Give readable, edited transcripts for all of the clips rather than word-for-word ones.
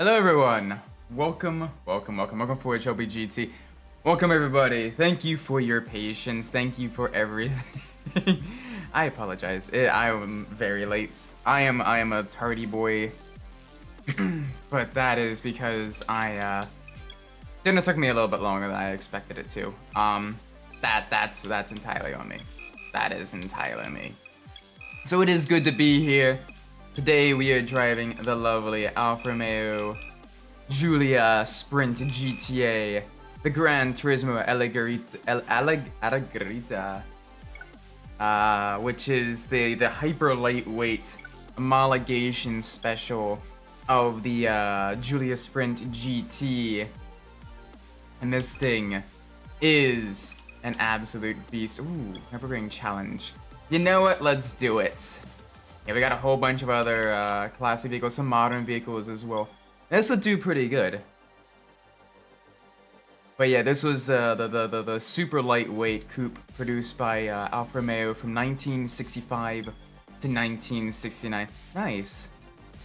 Hello everyone! Welcome for Giulia GTA. Welcome everybody. Thank you for your patience. Thank you for everything. I apologize. I am very late. I am a tardy boy. But that is because it took me a little bit longer than I expected it to. That's entirely on me. That is entirely on me. So it is good to be here. Today we are driving the lovely Alfa Romeo Giulia Sprint GTA, the Gran Turismo Allegrita, which is the hyper lightweight homologation special of the Giulia Sprint GT, and this thing is an absolute beast. Ooh, Nürburgring challenge. You know what? Let's do it. Yeah, we got a whole bunch of other classic vehicles, some modern vehicles as well. This will do pretty good. But yeah, this was the super lightweight coupe produced by Alfa Romeo from 1965 to 1969. Nice.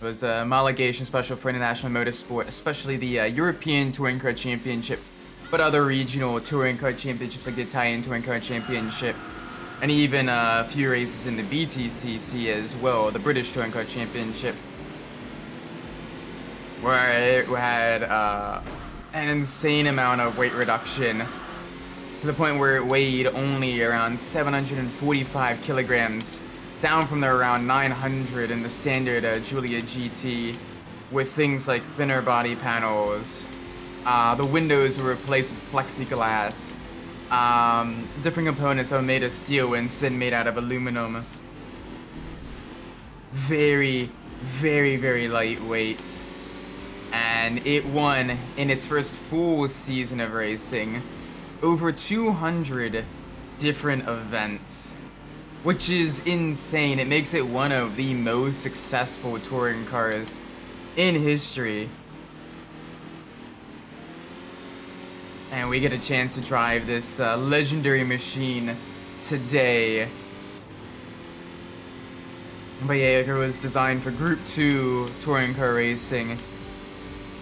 It was a homologation special for international motorsport, especially the European Touring Car Championship, but other regional Touring Car Championships like the Italian Touring Car Championship, and even a few races in the BTCC as well, the British Touring Car Championship, where it had an insane amount of weight reduction to the point where it weighed only around 745 kilograms, down from the around 900 in the standard Giulia GT, with things like thinner body panels. The windows were replaced with plexiglass. Different components are made of steel instead made out of aluminum. Very, very, very lightweight. And it won in its first full season of racing over 200 different events, which is insane. It makes it one of the most successful touring cars in history. And we get a chance to drive this legendary machine today. But yeah, it was designed for Group 2 touring car racing.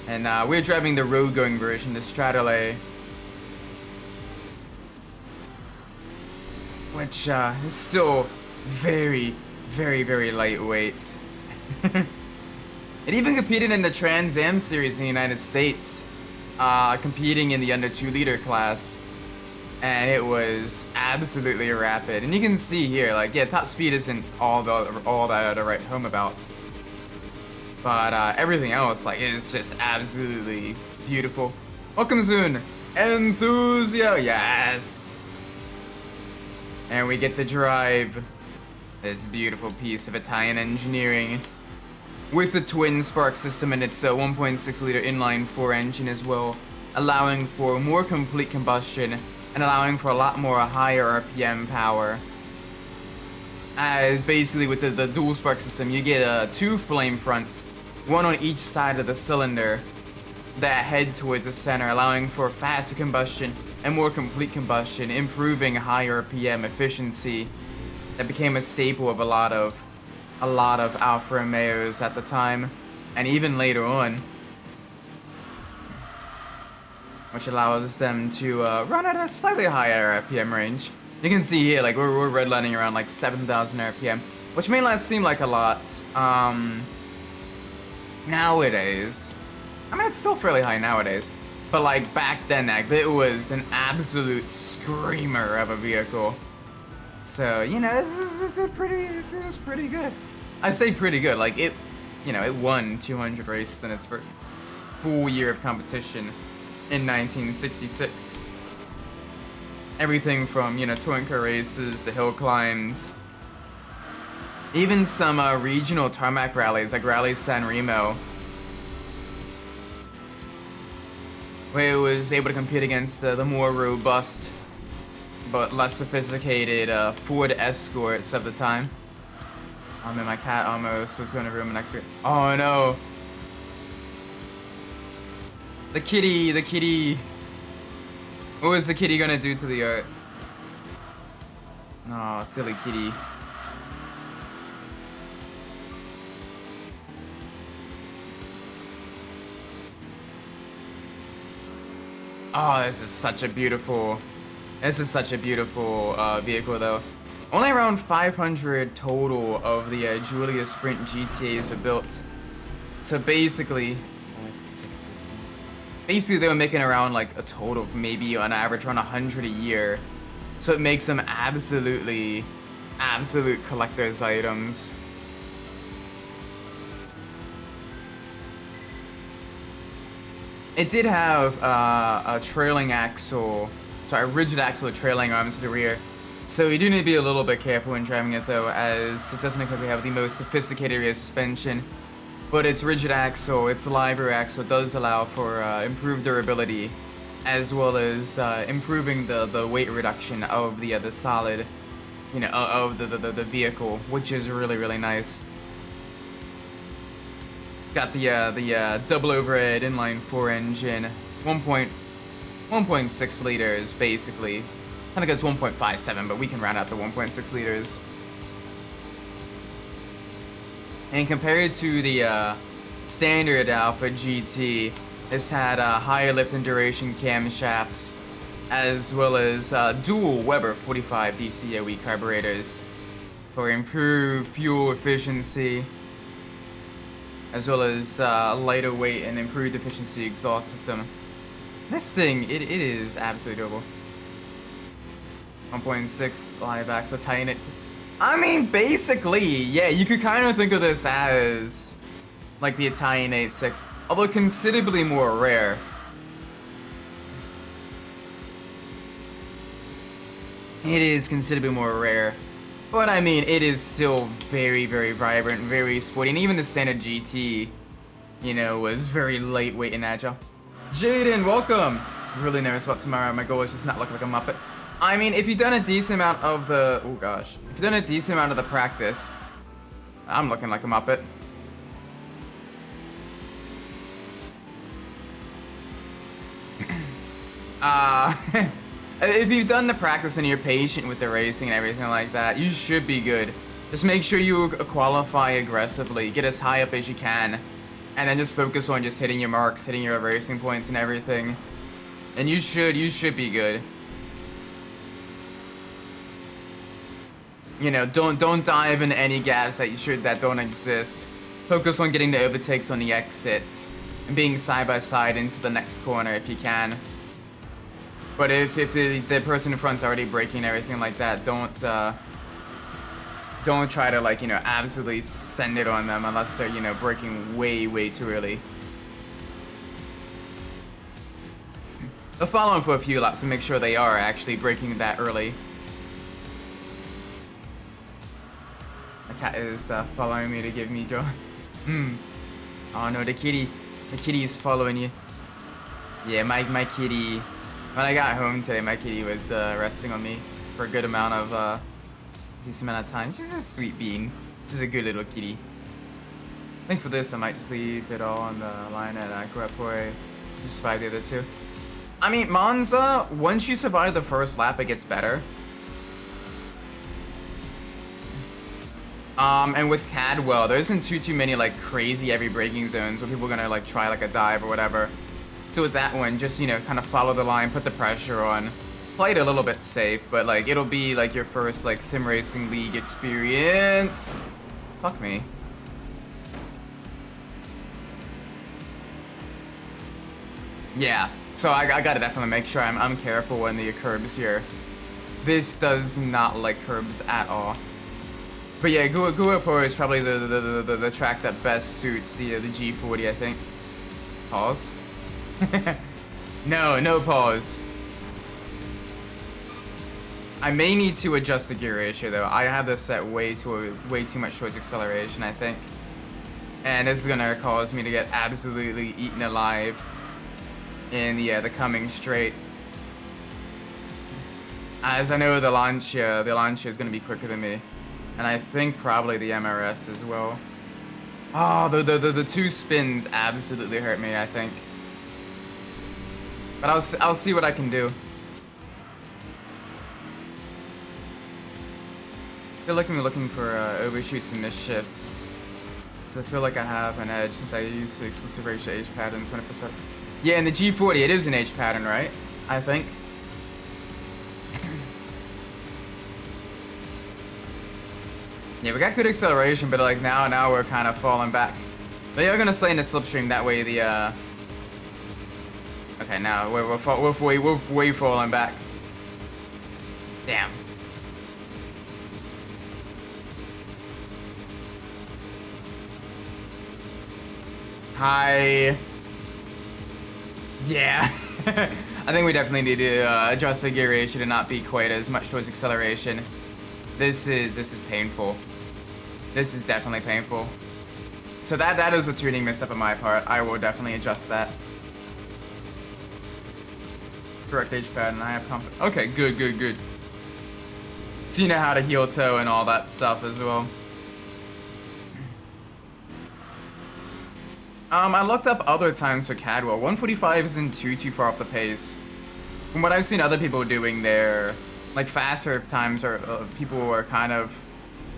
And we're driving the road-going version, the Stradale, which is still very, very, very lightweight. It even competed in the Trans Am series in the United States, competing in the under 2-liter class, and it was absolutely rapid. And you can see here, like, yeah, top speed isn't all that to write home about. But everything else, like, is just absolutely beautiful. Welcome soon, Enthusia, yes! And we get to drive this beautiful piece of Italian engineering with the twin spark system and its 1.6-liter inline-4 engine as well, allowing for more complete combustion and allowing for a lot more higher RPM power. As basically with the dual spark system, you get two flame fronts, one on each side of the cylinder, that head towards the center, allowing for faster combustion and more complete combustion, improving high RPM efficiency. That became a staple of a lot of Alfa Romeos at the time, and even later on, which allows them to run at a slightly higher RPM range. You can see here, like, we're redlining around like 7,000 RPM, which may not seem like a lot nowadays. I mean, it's still fairly high nowadays, but like back then, it was an absolute screamer of a vehicle. So, you know, it was pretty good. I say pretty good, like it won 200 races in its first full year of competition in 1966. Everything from, you know, touring car races to hill climbs. Even some regional tarmac rallies, like Rally San Remo, where it was able to compete against the more robust but less sophisticated Ford Escorts of the time. Oh man, my cat almost was going to ruin my next video. Oh no! The kitty! What was the kitty gonna do to the art? Oh, silly kitty. Oh, this is such a beautiful vehicle though. Only around 500 total of the Giulia Sprint GTAs are built. So basically they were making around like a total of maybe on average around 100 a year. So it makes them absolute collector's items. It did have a trailing axle, sorry, a rigid axle with trailing arms to the rear. So you do need to be a little bit careful when driving it though, as it doesn't exactly have the most sophisticated rear suspension. But its rigid axle, its live rear axle does allow for improved durability, as well as improving the weight reduction of the solid, you know, of the vehicle, which is really nice. It's got the double overhead inline 4 engine, 1.6 liters basically. Kind of goes 1.57, but we can round out the 1.6 liters. And compared to the standard Alpha GT, it's had higher lift and duration camshafts, as well as dual Weber 45 DCOE carburetors for improved fuel efficiency, as well as lighter weight and improved efficiency exhaust system. This thing, it is absolutely doable. 1.6 live axle tying it. I mean, basically, yeah, you could kind of think of this as like the Italian 8.6, although considerably more rare. It is considerably more rare, but I mean, it is still very vibrant, very sporty, and even the standard GT, you know, was very lightweight and agile. Jaden, welcome! Really nervous about tomorrow. My goal is just not look like a Muppet. I mean, if you've done a decent amount of the... Oh, gosh. If you've done a decent amount of the practice... I'm looking like a Muppet. If you've done the practice and you're patient with the racing and everything like that, you should be good. Just make sure you qualify aggressively. Get as high up as you can. And then just focus on just hitting your marks, hitting your racing points and everything. And you should be good. You know, don't dive into any gaps that don't exist. Focus on getting the overtakes on the exits and being side by side into the next corner if you can. But if the person in front's already braking and everything like that, don't try to, like, you know, absolutely send it on them unless they're, you know, braking way too early. They'll follow them for a few laps and make sure they are actually braking that early. The cat is following me to give me drugs. Oh no, the kitty is following you. Yeah, my kitty. When I got home today, my kitty was resting on me for a good amount of decent amount of time. She's a sweet bean. She's a good little kitty. I think for this, I might just leave it all on the line at Guapore. Just survive the other two. I mean, Monza, once you survive the first lap, it gets better. And with Cadwell, there isn't too many like crazy heavy braking zones where people are gonna like try like a dive or whatever. So with that one, just, you know, kind of follow the line, put the pressure on. Play it a little bit safe, but like it'll be like your first like sim racing league experience. Fuck me. Yeah, so I gotta definitely make sure I'm careful when the curbs here. This does not like curbs at all. But yeah, Guapore is probably the track that best suits the G40, I think. Pause. No pause. I may need to adjust the gear ratio though. I have this set way too much towards acceleration, I think. And this is gonna cause me to get absolutely eaten alive in the coming straight. As I know the Lancia is gonna be quicker than me. And I think probably the MRS as well. Oh, the two spins absolutely hurt me, I think. But I'll see what I can do. I feel like I'm looking for overshoots and misshifts. Because I feel like I have an edge since I used to exclusive ratio H patterns when it first started. Yeah, in the G40 it is an H pattern, right? I think. Yeah, we got good acceleration, but like now we're kind of falling back. But you're gonna stay in the slipstream, that way the okay, now we're way falling back. Damn. Hi. Yeah. I think we definitely need to adjust the gear ratio to not be quite as much towards acceleration. This is painful. This is definitely painful. So that is a tuning misstep on my part. I will definitely adjust that. Correct H pad, and I have confidence. Okay, good. So you know how to heel toe and all that stuff as well. I looked up other times for Cadwell. 145 isn't too far off the pace. From what I've seen other people doing there, like faster times, or people are kind of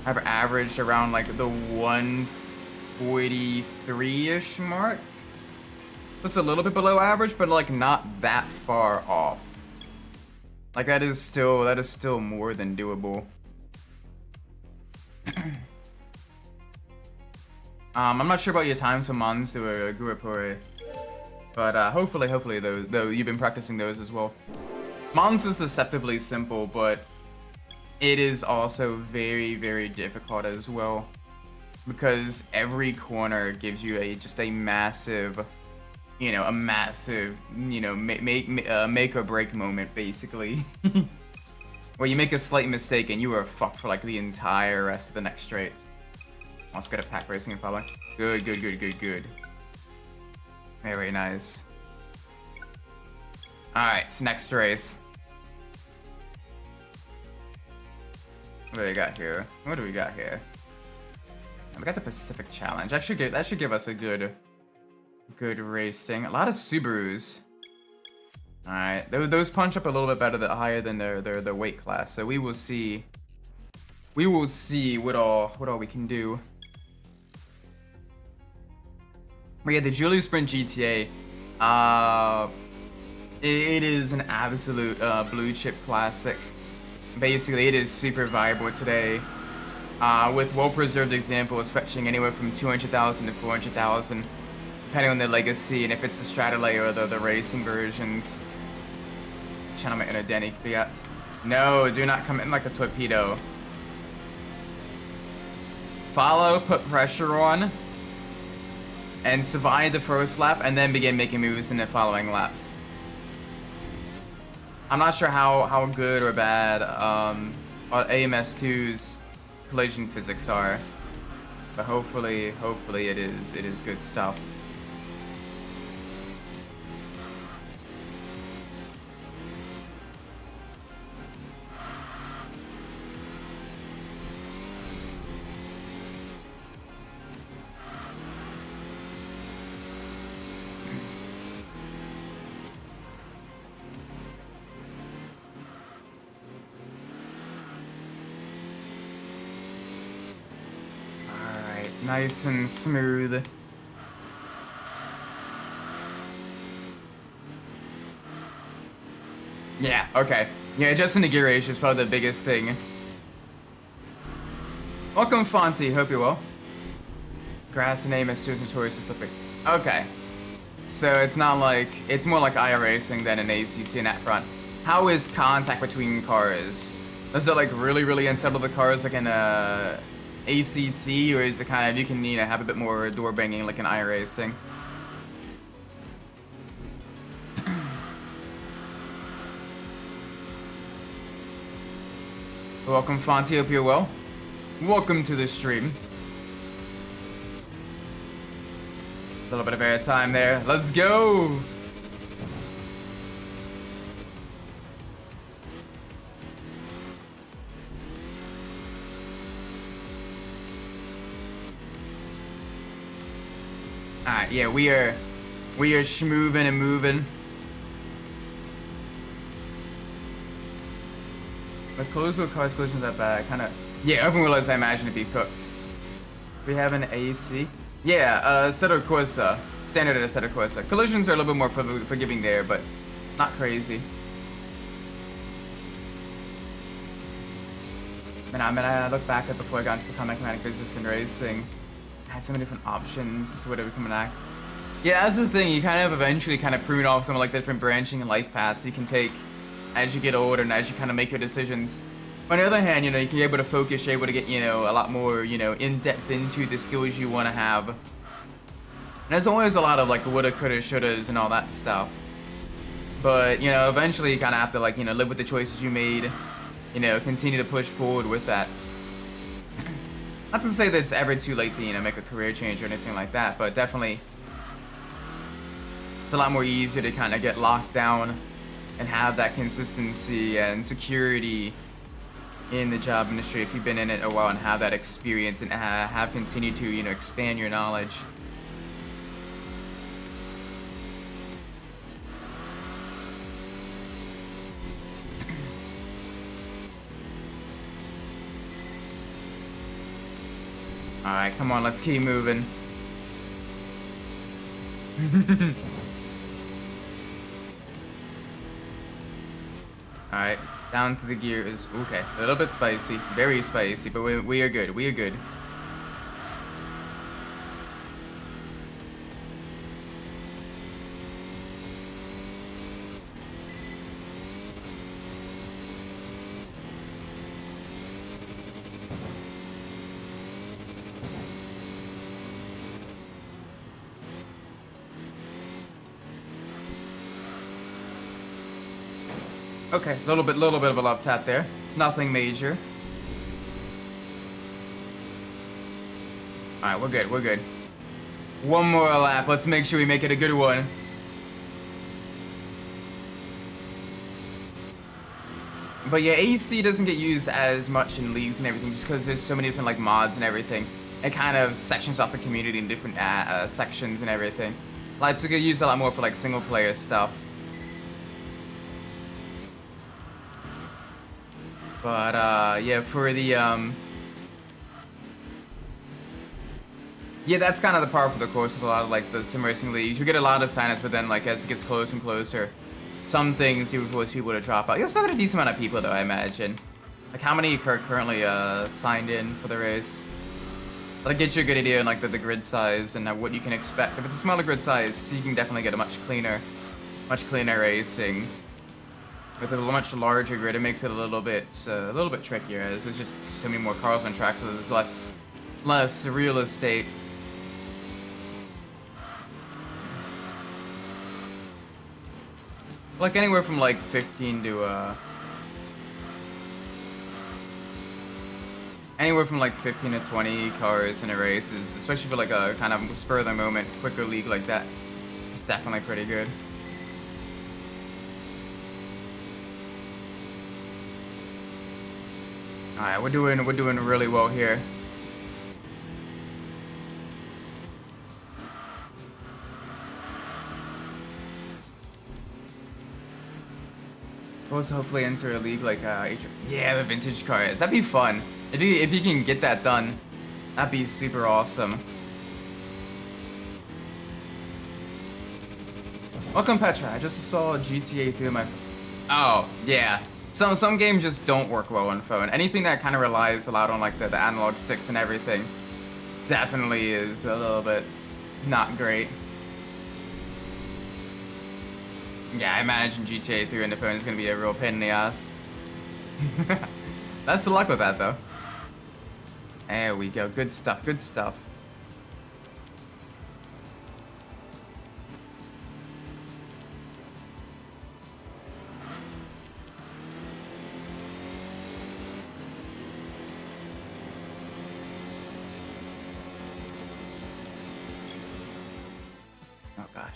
have averaged around like the 143-ish mark. That's a little bit below average, but like not that far off. Like that is still more than doable. I'm not sure about your times for Monster or Gurapore, but hopefully though you've been practicing those as well. Mons is deceptively simple, but it is also very difficult as well, because every corner gives you just a massive, make or break moment basically. Where you make a slight mistake and you are fucked for like the entire rest of the next straight. Let's get a pack racing and following. Good. Very nice. Alright, so next race. What do we got here? We got the Pacific Challenge. That should give us a good racing. A lot of Subarus. Alright, those punch up a little bit better, higher than their weight class. So we will see. We will see what all we can do. But yeah, the Giulia GTA. It is an absolute blue chip classic. Basically, it is super viable today. With well-preserved examples fetching anywhere from 200,000 to 400,000, depending on the legacy and if it's the Stradale or the racing versions. Channel in a Denny Fiat. No, do not come in like a torpedo. Follow, put pressure on, and survive the first lap, and then begin making moves in the following laps. I'm not sure how good or bad AMS2's collision physics are, but hopefully it is good stuff. Nice and smooth. Yeah, okay. Yeah, adjusting the gear ratio is probably the biggest thing. Welcome, Fonty. Hope you're well. Grass and aim is notoriously slippery. Okay. So it's not like... It's more like iRacing than an ACC in that front. How is contact between cars? Does it like really unsettle the cars like in a... ACC, or is it kind of, you can have a bit more door banging like an iRacing? Welcome, Fonty. Hope you're well. Welcome to the stream. A little bit of airtime there. Let's go. Alright, yeah, we are schmoovin' and moving. With closed wheel cars, collisions that bad, kinda. Yeah, open wheelers I imagine to be cooked. We have an AC. Yeah, Assetto Corsa. Standard at Assetto Corsa. Collisions are a little bit more forgiving there, but not crazy. I look back at before I got into the mechanic business and racing. I had so many different options to whatever become an act. Yeah, that's the thing. You kind of eventually kind of prune off some of like the different branching and life paths you can take as you get older and as you kind of make your decisions. On the other hand, you know, you can be able to focus, you're able to get, you know, a lot more, you know, in depth into the skills you want to have. And there's always a lot of like woulda, coulda, shouldas and all that stuff. But, you know, eventually you kind of have to like, you know, live with the choices you made. You know, continue to push forward with that. Not to say that it's ever too late to, you know, make a career change or anything like that, but definitely it's a lot more easier to kind of get locked down and have that consistency and security in the job industry if you've been in it a while and have that experience and have continued to, you know, expand your knowledge. Alright, come on, let's keep moving. Alright, down to the gears. Okay, a little bit spicy. Very spicy, but we are good. We are good. Okay, little bit of a love tap there. Nothing major. Alright, we're good, we're good. One more lap, let's make sure we make it a good one. But yeah, AC doesn't get used as much in leagues and everything just because there's so many different like mods and everything. It kind of sections off the community in different sections and everything. Like, so it get used a lot more for like single player stuff. But, yeah, for the, yeah, that's kind of the part for the course of a lot of, like, the sim racing leagues. You get a lot of signups, but then, like, as it gets closer and closer, some things you would force people to drop out. You'll still get a decent amount of people, though, I imagine. Like, how many are currently, signed in for the race? That'll get you a good idea on, like, the grid size and what you can expect. If it's a smaller grid size, so you can definitely get a much cleaner racing. With a much larger grid, it makes it a little bit trickier, as there's just so many more cars on track, so there's less real estate. Like anywhere from like 15 to anywhere from like 15 to 20 cars in a race is, especially for like a kind of spur of the moment, quicker league like that, it's definitely pretty good. Alright, we're doing really well here. We'll hopefully enter a league like yeah, the vintage cars. That'd be fun. If you can get that done, that'd be super awesome. Welcome, Petra. I just installed GTA 3 on my phone. Oh, yeah. Some games just don't work well on phone. Anything that kind of relies a lot on like the analog sticks and everything definitely is a little bit not great. Yeah, I imagine GTA 3 on the phone is gonna be a real pain in the ass. Best of luck with that though. There we go. Good stuff. Good stuff.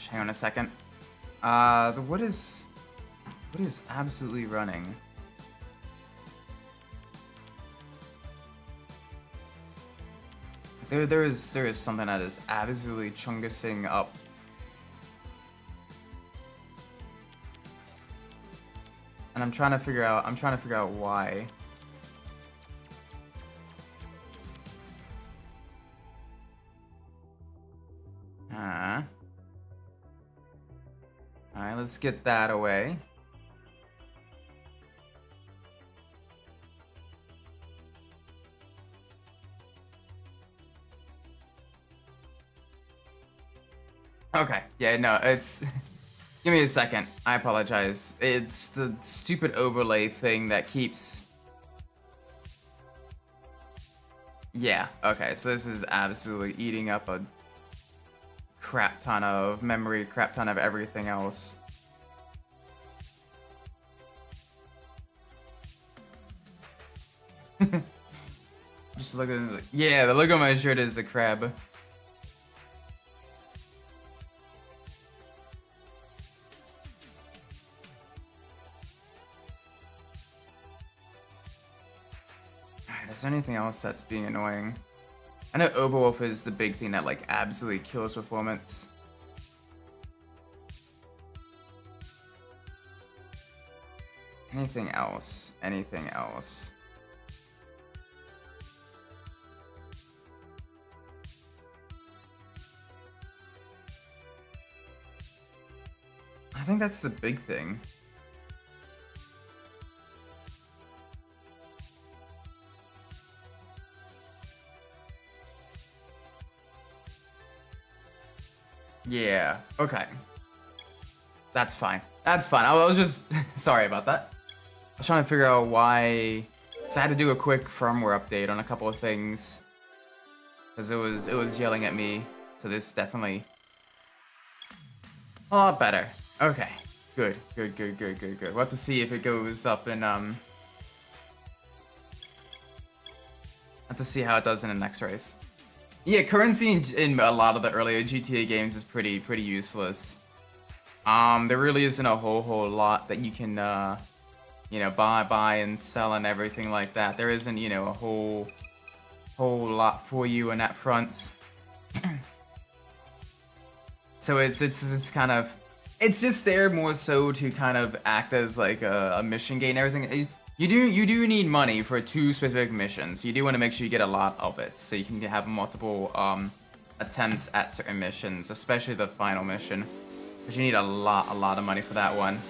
Hang on a second. What is absolutely running? There is something that is absolutely chungusing up. And I'm trying to figure out why. Alright, let's get that away. Okay, yeah, no, it's... Give me a second. I apologize. It's the stupid overlay thing that keeps... Yeah, okay, so this is absolutely eating up a crap ton of memory, crap ton of everything else. Just look at the... Yeah, the look on my shirt is a crab. Is there anything else that's being annoying? I know Overwolf is the big thing that like absolutely kills performance. Anything else? Anything else? I think that's the big thing. Yeah, okay. That's fine. That's fine. I was just... sorry about that. I was trying to figure out why... So I had to do a quick firmware update on a couple of things. Because it was yelling at me. So this definitely... a lot better. Okay. Good. Good, good, good, good, good. We'll have to see if it goes up in, have to see how it does in the next race. Yeah, currency in a lot of the earlier GTA games is pretty useless. There really isn't a whole lot that you can, you know, buy and sell and everything like that. There isn't, you know, a whole lot for you on that front. So it's kind of, it's just there more so to kind of act as like a mission gate and everything. You do need money for 2 specific missions. You do want to make sure you get a lot of it, so you can have multiple attempts at certain missions, especially the final mission, because you need a lot of money for that one.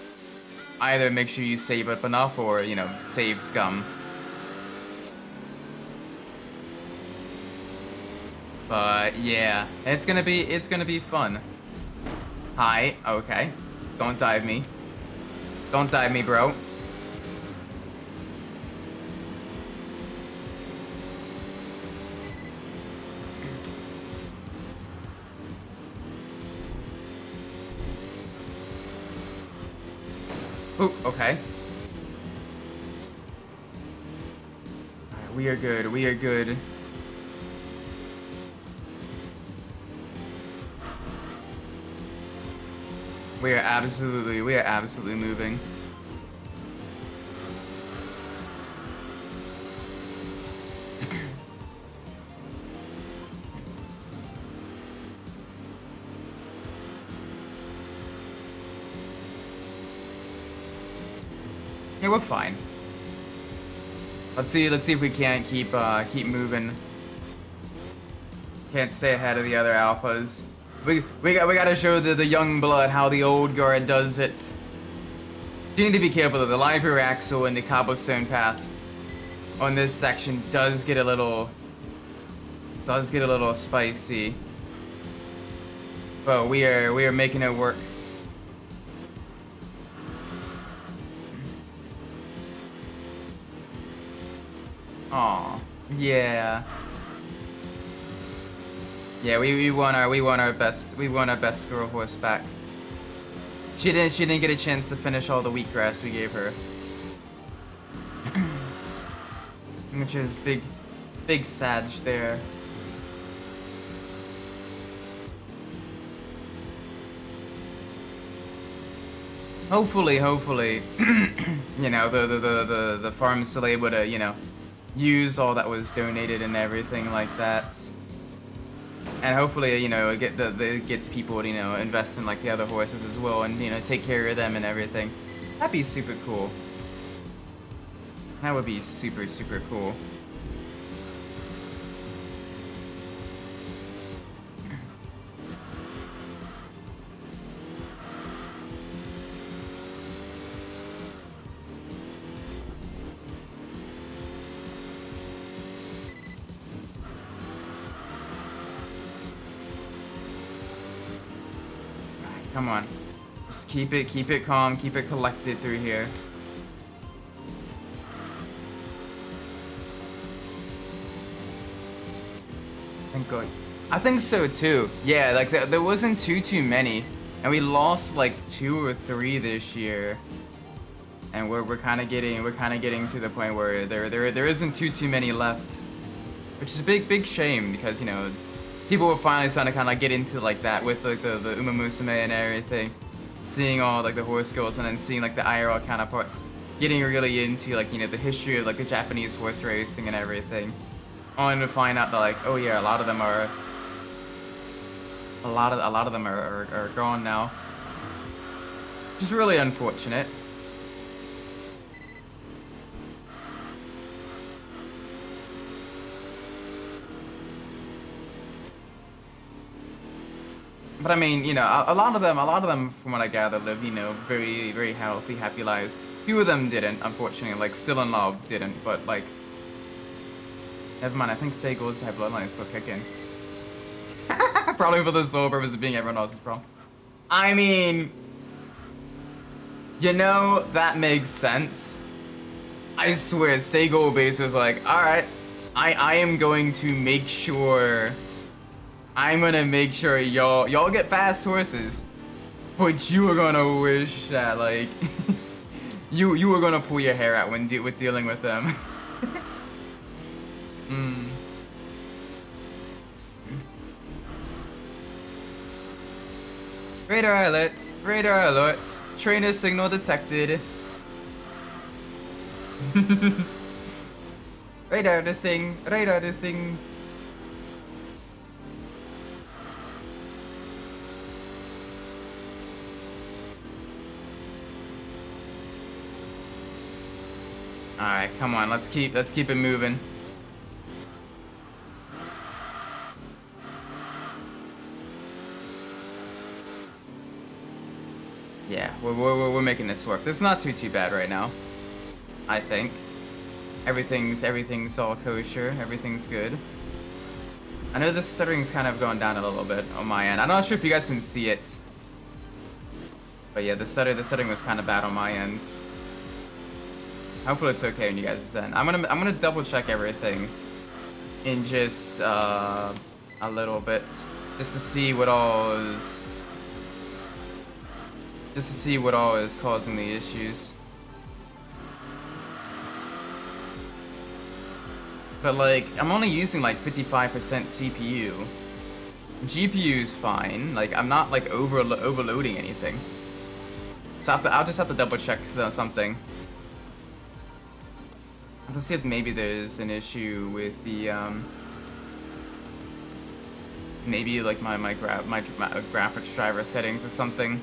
Either make sure you save up enough, or you know, save scum. But yeah, it's gonna be fun. Hi, okay. Don't dive me. Don't dive me, bro. Ooh, okay. Alright, we are good, we are good. We are absolutely moving. Yeah, we're fine. Let's see if we can't keep moving. Can't stay ahead of the other alphas. We gotta show the young blood how the old guard does it. You need to be careful though. The live rear axle and the cobblestone path on this section does get a little spicy. But we are making it work. Aw, yeah. Yeah, we won our best girl horse back. She didn't get a chance to finish all the wheatgrass we gave her. Which is big sag there. Hopefully, you know, the farm's still able to, you know, use all that was donated and everything like that. And hopefully, you know, it gets people to, you know, invest in like the other horses as well, and you know, take care of them and everything. That'd be super cool. That would be super cool. Come on. Just keep it calm, keep it collected through here. Thank God. I think so too. Yeah, like there wasn't too many, and we lost like 2 or 3 this year, and we're kind of getting to the point where there isn't too many left, which is a big shame because you know it's people were finally starting to kind of get into like that with like the Uma Musume and everything, seeing all like the horse girls and then seeing like the IRL counterparts getting really into like you know the history of like the Japanese horse racing and everything. Only to find out that like, oh yeah, a lot of them are gone now. Which is really unfortunate. But I mean, you know, a lot of them, from what I gather, live, you know, very healthy, happy lives. Few of them didn't, unfortunately. Like, Still in Love didn't, but like, never mind. I think Stay Gold's High Bloodline still kicking. Probably for the sole purpose of being everyone else's problem. I mean, you know, that makes sense. I swear, Stay Gold Base was like, all right, I am going to make sure. I'm gonna make sure y'all get fast horses, but you are gonna wish that like you were gonna pull your hair out when dealing with them. Radar alert! Radar alert! Trainer signal detected. Radar dissing! Radar dissing! Alright, come on, let's keep it moving. Yeah, we're making this work. This is not too bad right now. I think. Everything's all kosher, everything's good. I know the stuttering's kind of going down a little bit on my end. I'm not sure if you guys can see it. But yeah, the stuttering was kind of bad on my end. Hopefully it's okay on you guys' end. I'm gonna double check everything in just a little bit, just to see what all is causing the issues. But like, I'm only using like 55% CPU. GPU is fine. Like, I'm not like overloading anything. So I'll just have to double check something. Let's see if maybe there's an issue with the maybe like my graphics driver settings or something.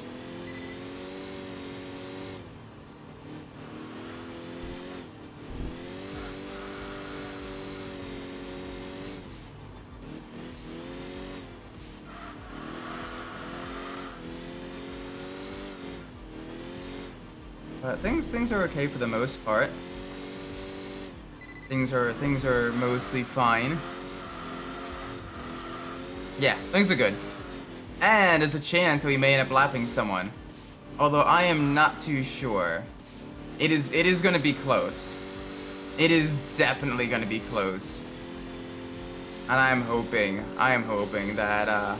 But things are okay for the most part. Things are mostly fine. Yeah, things are good. And there's a chance that we may end up lapping someone. Although I am not too sure. It is gonna be close. It is definitely gonna be close. And I am hoping that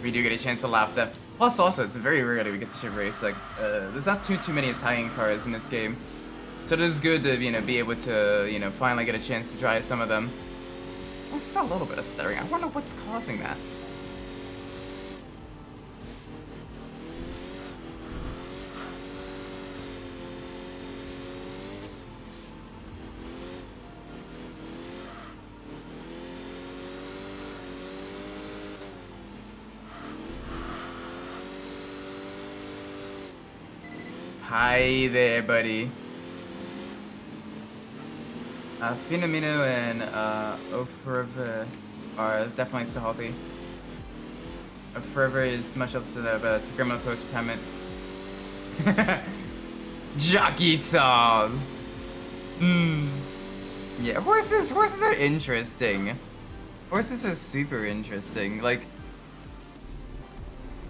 we do get a chance to lap them. Plus also, it's very rare that we get to ship race. Like, there's not too many Italian cars in this game. So it is good to, you know, be able to, you know, finally get a chance to drive some of them. There's still a little bit of stuttering. I wonder what's causing that. Hi there, buddy. Finamino and Forever are definitely still healthy. Forever is much else to criminal post retirements. Jockey Tals. Yeah, horses are interesting. Horses are super interesting. Like,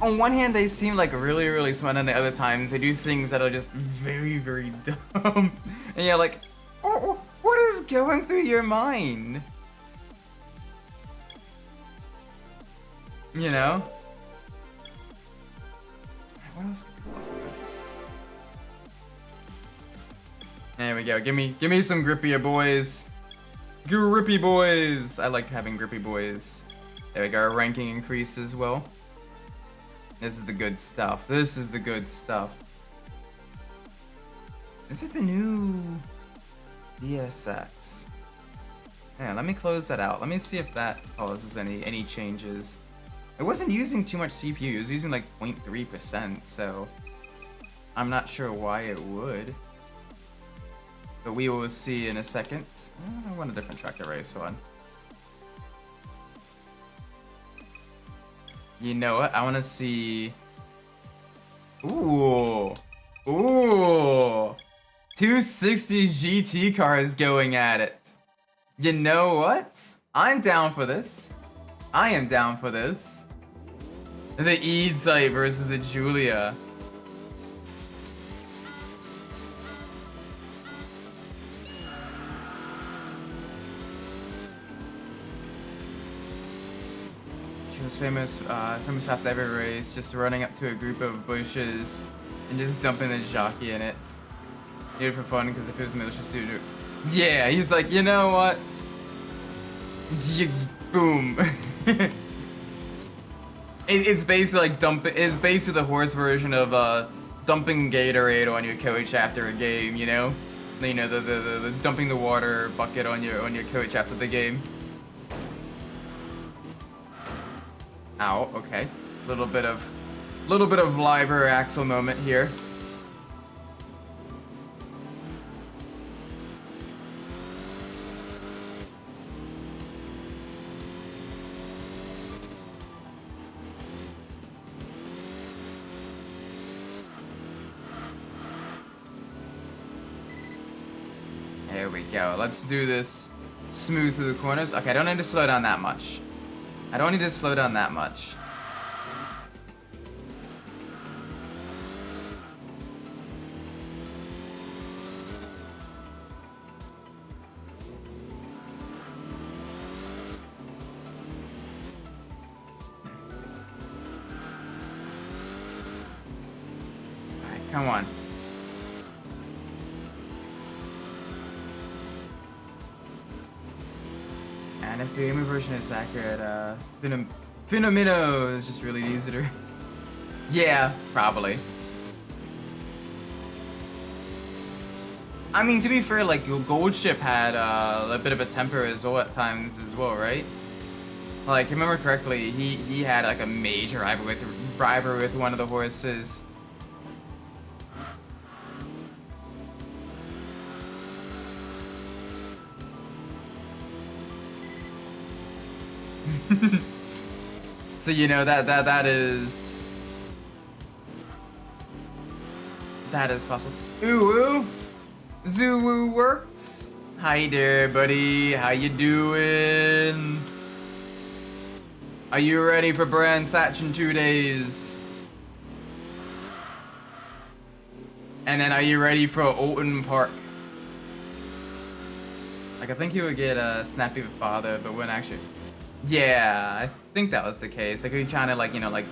on one hand, they seem like really, really smart, and the other times they do things that are just very, very dumb. And you're like, oh, what is going through your mind? You know? What else? There we go. Give me some grippier boys. Grippy boys. I like having grippy boys. There we go. Our ranking increased as well. This is the good stuff. This is the good stuff. Is it the new DSX? Yeah, let me close that out. Let me see if that causes any changes. It wasn't using too much CPU. It was using like 0.3%, so I'm not sure why it would. But we will see in a second. I want a different track to race on. You know what? I want to see. Ooh. Ooh. 260 GT cars going at it. You know what? I'm down for this. I am down for this. The E-Type versus the Giulia. She was famous after every race, just running up to a group of bushes and just dumping the jockey in it. Did it for fun because if it was militia suit. Yeah, he's like, you know what? Boom. It's basically like dumping. It's basically the horse version of dumping Gatorade on your coach after a game. You know, the dumping the water bucket on your coach after the game. Ow. Okay. Little bit of liver axle moment here. There we go. Let's do this smooth through the corners. Okay, I don't need to slow down that much. I don't need to slow down that much. Alright, come on. And if the gaming version is accurate, Phenomeno is just really easy to... Yeah, probably. I mean, to be fair, like, Gold Ship had a bit of a temper as well at times as well, right? Like, if I remember correctly, he had like a major rivalry with one of the horses. So you know that is possible. Ooh, Zoo works. Hi there, buddy. How you doing? Are you ready for Brand Satch in 2 days? And then are you ready for Alton Park? Like, I think you would get snappy with father, but when actually... Yeah, I think that was the case. Like, you're trying to, like, you know, like,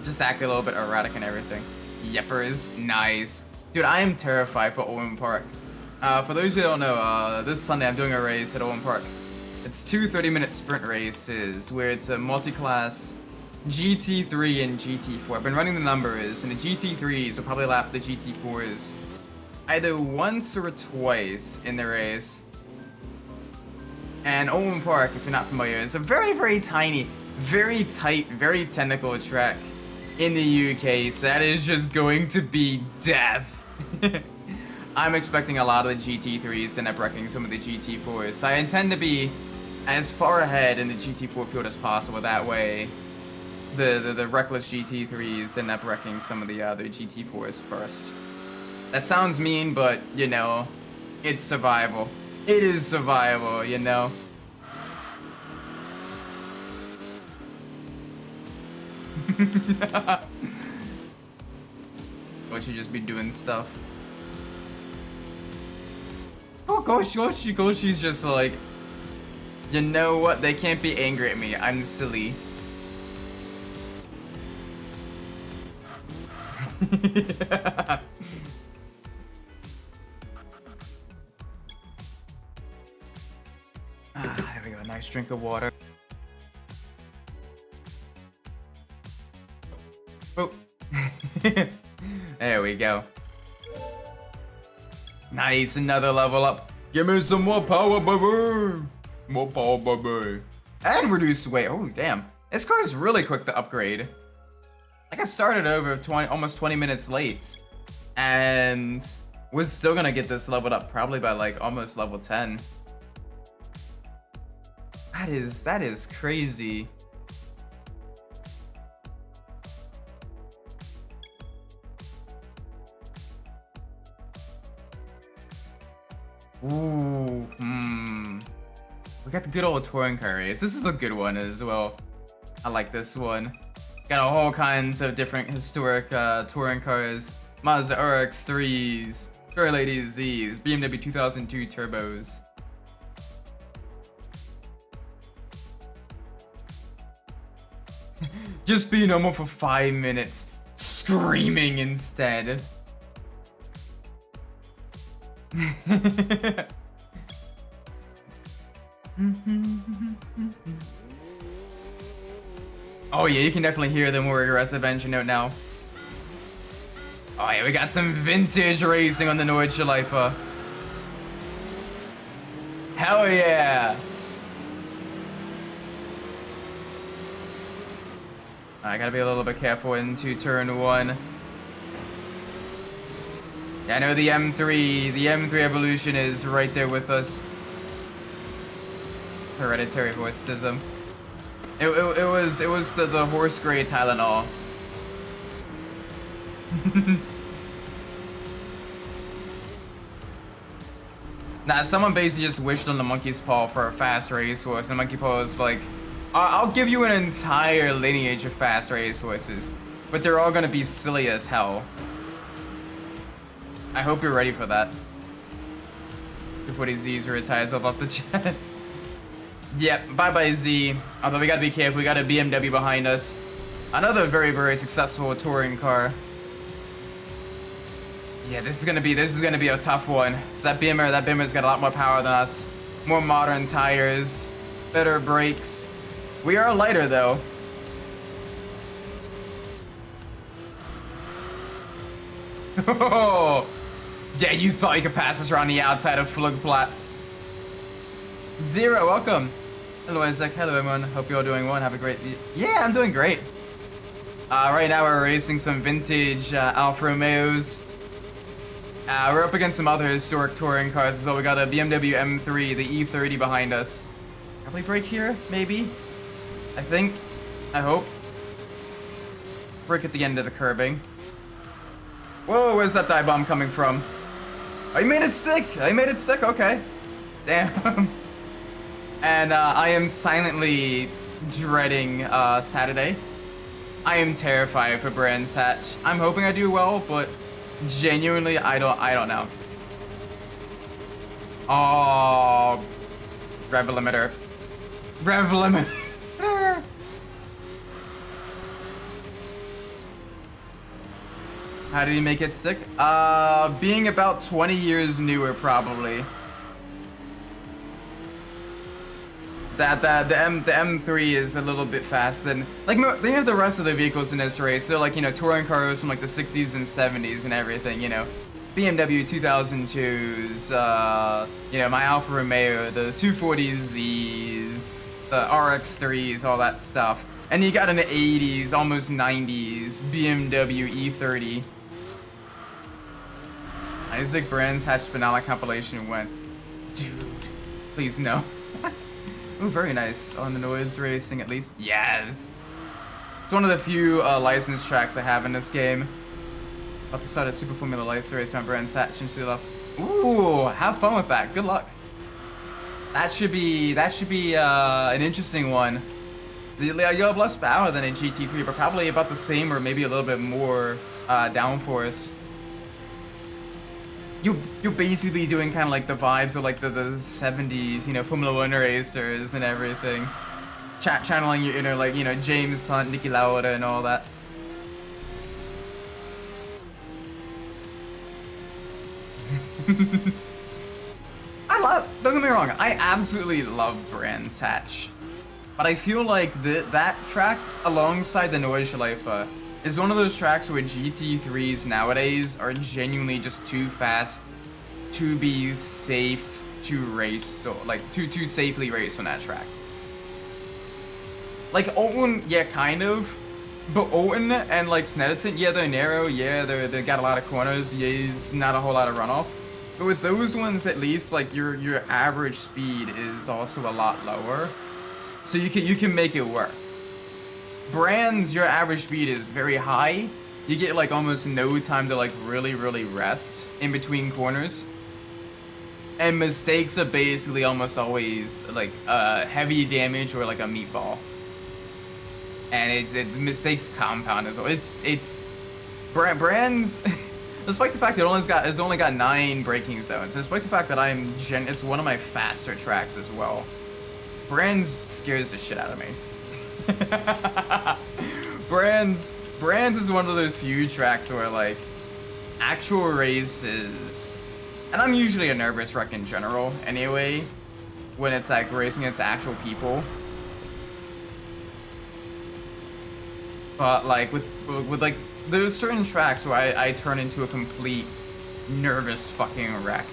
just act a little bit erratic and everything. Yeppers, nice. Dude, I am terrified for Owen Park. For those who don't know, this Sunday I'm doing a race at Owen Park. It's 2 30-minute sprint races where it's a multi-class GT3 and GT4. I've been running the numbers, and the GT3s will probably lap the GT4s either once or twice in the race. And Owen Park, if you're not familiar, is a very, very tiny, very tight, very technical track in the UK, so that is just going to be death. I'm expecting a lot of the GT3s to end up wrecking some of the GT4s, so I intend to be as far ahead in the GT4 field as possible. That way, the reckless GT3s end up wrecking some of the other GT4s first. That sounds mean, but, you know, it's survival. It is survival, you know? Or should just be doing stuff. Oh, Goshi's just like, you know what? They can't be angry at me. I'm silly. Yeah. There we go. Nice drink of water. Oh. There we go. Nice, another level up. Give me some more power, baby. More power, baby. And reduce weight. Oh, damn. This car is really quick to upgrade. Like I started over almost 20 minutes late. And we're still gonna get this leveled up probably by like almost level 10. That is crazy. Ooh, we got the good old touring car race. This is a good one as well. I like this one. Got all kinds of different historic touring cars. Mazda RX-3s, Fairlady Zs, BMW 2002 turbos. Just be normal for 5 minutes, screaming instead. Oh yeah, you can definitely hear the more aggressive engine note now. Oh yeah, we got some vintage racing on the Nordschleife. Hell yeah! I gotta be a little bit careful into turn 1. Yeah, I know the M3 evolution is right there with us. Hereditary horseism. It was the horse gray Tylenol. Nah, someone basically just wished on the monkey's paw for a fast racehorse, and the monkey paw was like, I'll give you an entire lineage of fast racehorses, but they're all gonna be silly as hell. I hope you're ready for that. Before these Z's retires off the chat. Yep, bye-bye Z. Although we gotta be careful, we got a BMW behind us. Another very, very successful touring car. Yeah, this is gonna be a tough one. So that Beamer's got a lot more power than us. More modern tires, better brakes. We are lighter though. Oh, yeah, you thought you could pass us around the outside of Flugplatz. Zero, welcome. Hello Isaac, hello everyone. Hope you're all doing well and have a great... Yeah, I'm doing great. Right now we're racing some vintage Alfa Romeos. We're up against some other historic touring cars as well. We got a BMW M3, the E30 behind us. Probably brake here, maybe? I think. I hope. Brake at the end of the curbing. Whoa, where's that dive bomb coming from? Oh, you made it stick! I made it stick, okay. Damn. And I am silently dreading Saturday. I am terrified for Brands Hatch. I'm hoping I do well, but genuinely, I don't know. Oh, rev limiter. Rev limiter. How did he make it stick? Being about 20 years newer, probably. The M3 is a little bit fast, and like they have the rest of the vehicles in this race. They're like, you know, touring cars from like the 60s and 70s and everything, you know. BMW 2002s, you know, my Alfa Romeo, the 240Zs, the RX3s, all that stuff. And you got an 80s, almost 90s BMW E30. Isaac Brands Hatch Spinella compilation went, dude, please no. Ooh, very nice. On the noise racing, at least. Yes! It's one of the few licensed tracks I have in this game. About to start a Super Formula Lights race on Brands Hatch and left. Ooh, have fun with that. Good luck. That should be an interesting one. Yeah, you'll have less power than a GT3, but probably about the same or maybe a little bit more downforce. You're basically doing kind of like the vibes of like the 70s, you know, Formula One racers and everything. Channeling your inner, like, you know, James Hunt, Niki Lauda and all that. Don't get me wrong, I absolutely love Brands Hatch. But I feel like that track, alongside the Nordschleife, is one of those tracks where GT3s nowadays are genuinely just too fast to be safe to race, so like too safely race on that track. Like Olten, yeah, kind of, but Olten and like Snetterton, yeah, they're narrow, yeah, they got a lot of corners, yeah, it's not a whole lot of runoff. But with those ones, at least, like your average speed is also a lot lower, so you can make it work. Brands, your average speed is very high. You get like almost no time to like really rest in between corners. And mistakes are basically almost always like heavy damage or like a meatball. And mistakes compound as well. It's Brands. Despite the fact that it's only got 9 braking zones, despite the fact that it's one of my faster tracks as well. Brands scares the shit out of me. Brands is one of those few tracks where like actual races, and I'm usually a nervous wreck in general anyway, when it's like racing against actual people. But like with like there's certain tracks where I turn into a complete nervous fucking wreck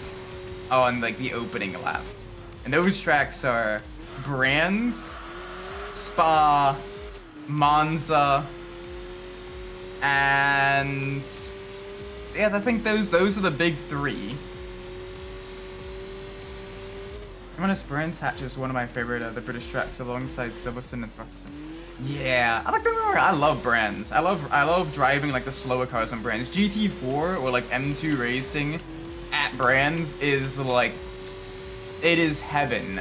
on like the opening lap. And those tracks are Brands, Spa, Monza, and yeah, I think those are the big 3. Brands Hatch is one of my favorite the British tracks alongside Silverstone and Thruxton. Yeah, I love Brands. I love driving like the slower cars on Brands. GT4 or like M2 racing at Brands is like, it is heaven.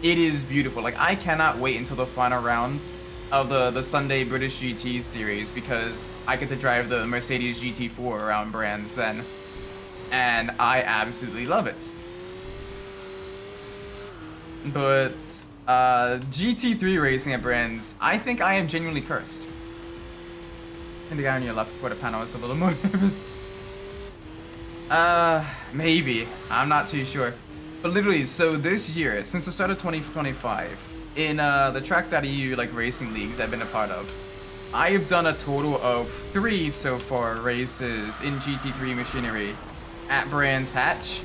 It is beautiful. Like I cannot wait until the final rounds of the Sunday British GT series, because I get to drive the Mercedes GT4 around Brands then, and I absolutely love it. But GT3 racing at Brands, I think I am genuinely cursed. And the guy on your left quarter panel is a little more nervous. Maybe. I'm not too sure. But literally, so this year, since the start of 2025, in the Track.eu like racing leagues I've been a part of, I have done a total of 3 so far races in GT3 machinery at Brands Hatch.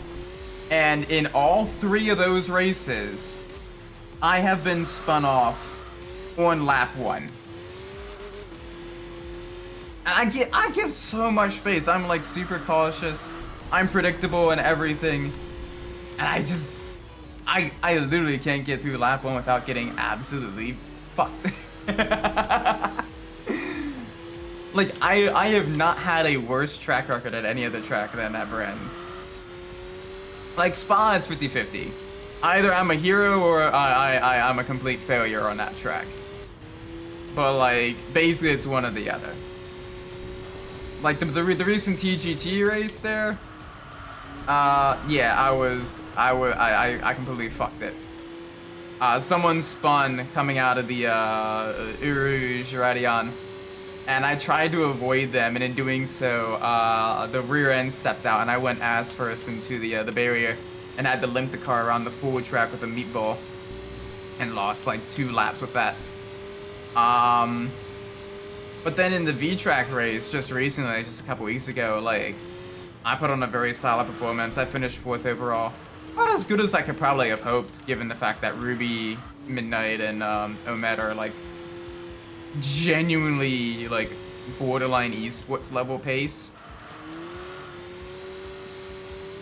And in all 3 of those races, I have been spun off on lap 1. And I give so much space. I'm like super cautious. I'm predictable and everything. And I literally can't get through lap 1 without getting absolutely fucked. Like I have not had a worse track record at any other track than at Brands. Like Spa, it's 50-50. Either I'm a hero or I'm a complete failure on that track. But like, basically it's one or the other. Like the recent TGT race there, yeah, I completely fucked it. Someone spun coming out of the Rouge Radion, and I tried to avoid them, and in doing so, the rear end stepped out, and I went ass first into the barrier, and had to limp the car around the full track with a meatball, and lost like 2 laps with that. But then in the V-Track race, just recently, just a couple weeks ago, like, I put on a very solid performance. I finished 4th overall. Not as good as I could probably have hoped, given the fact that Ruby, Midnight, and Omet are like genuinely like borderline esports level pace.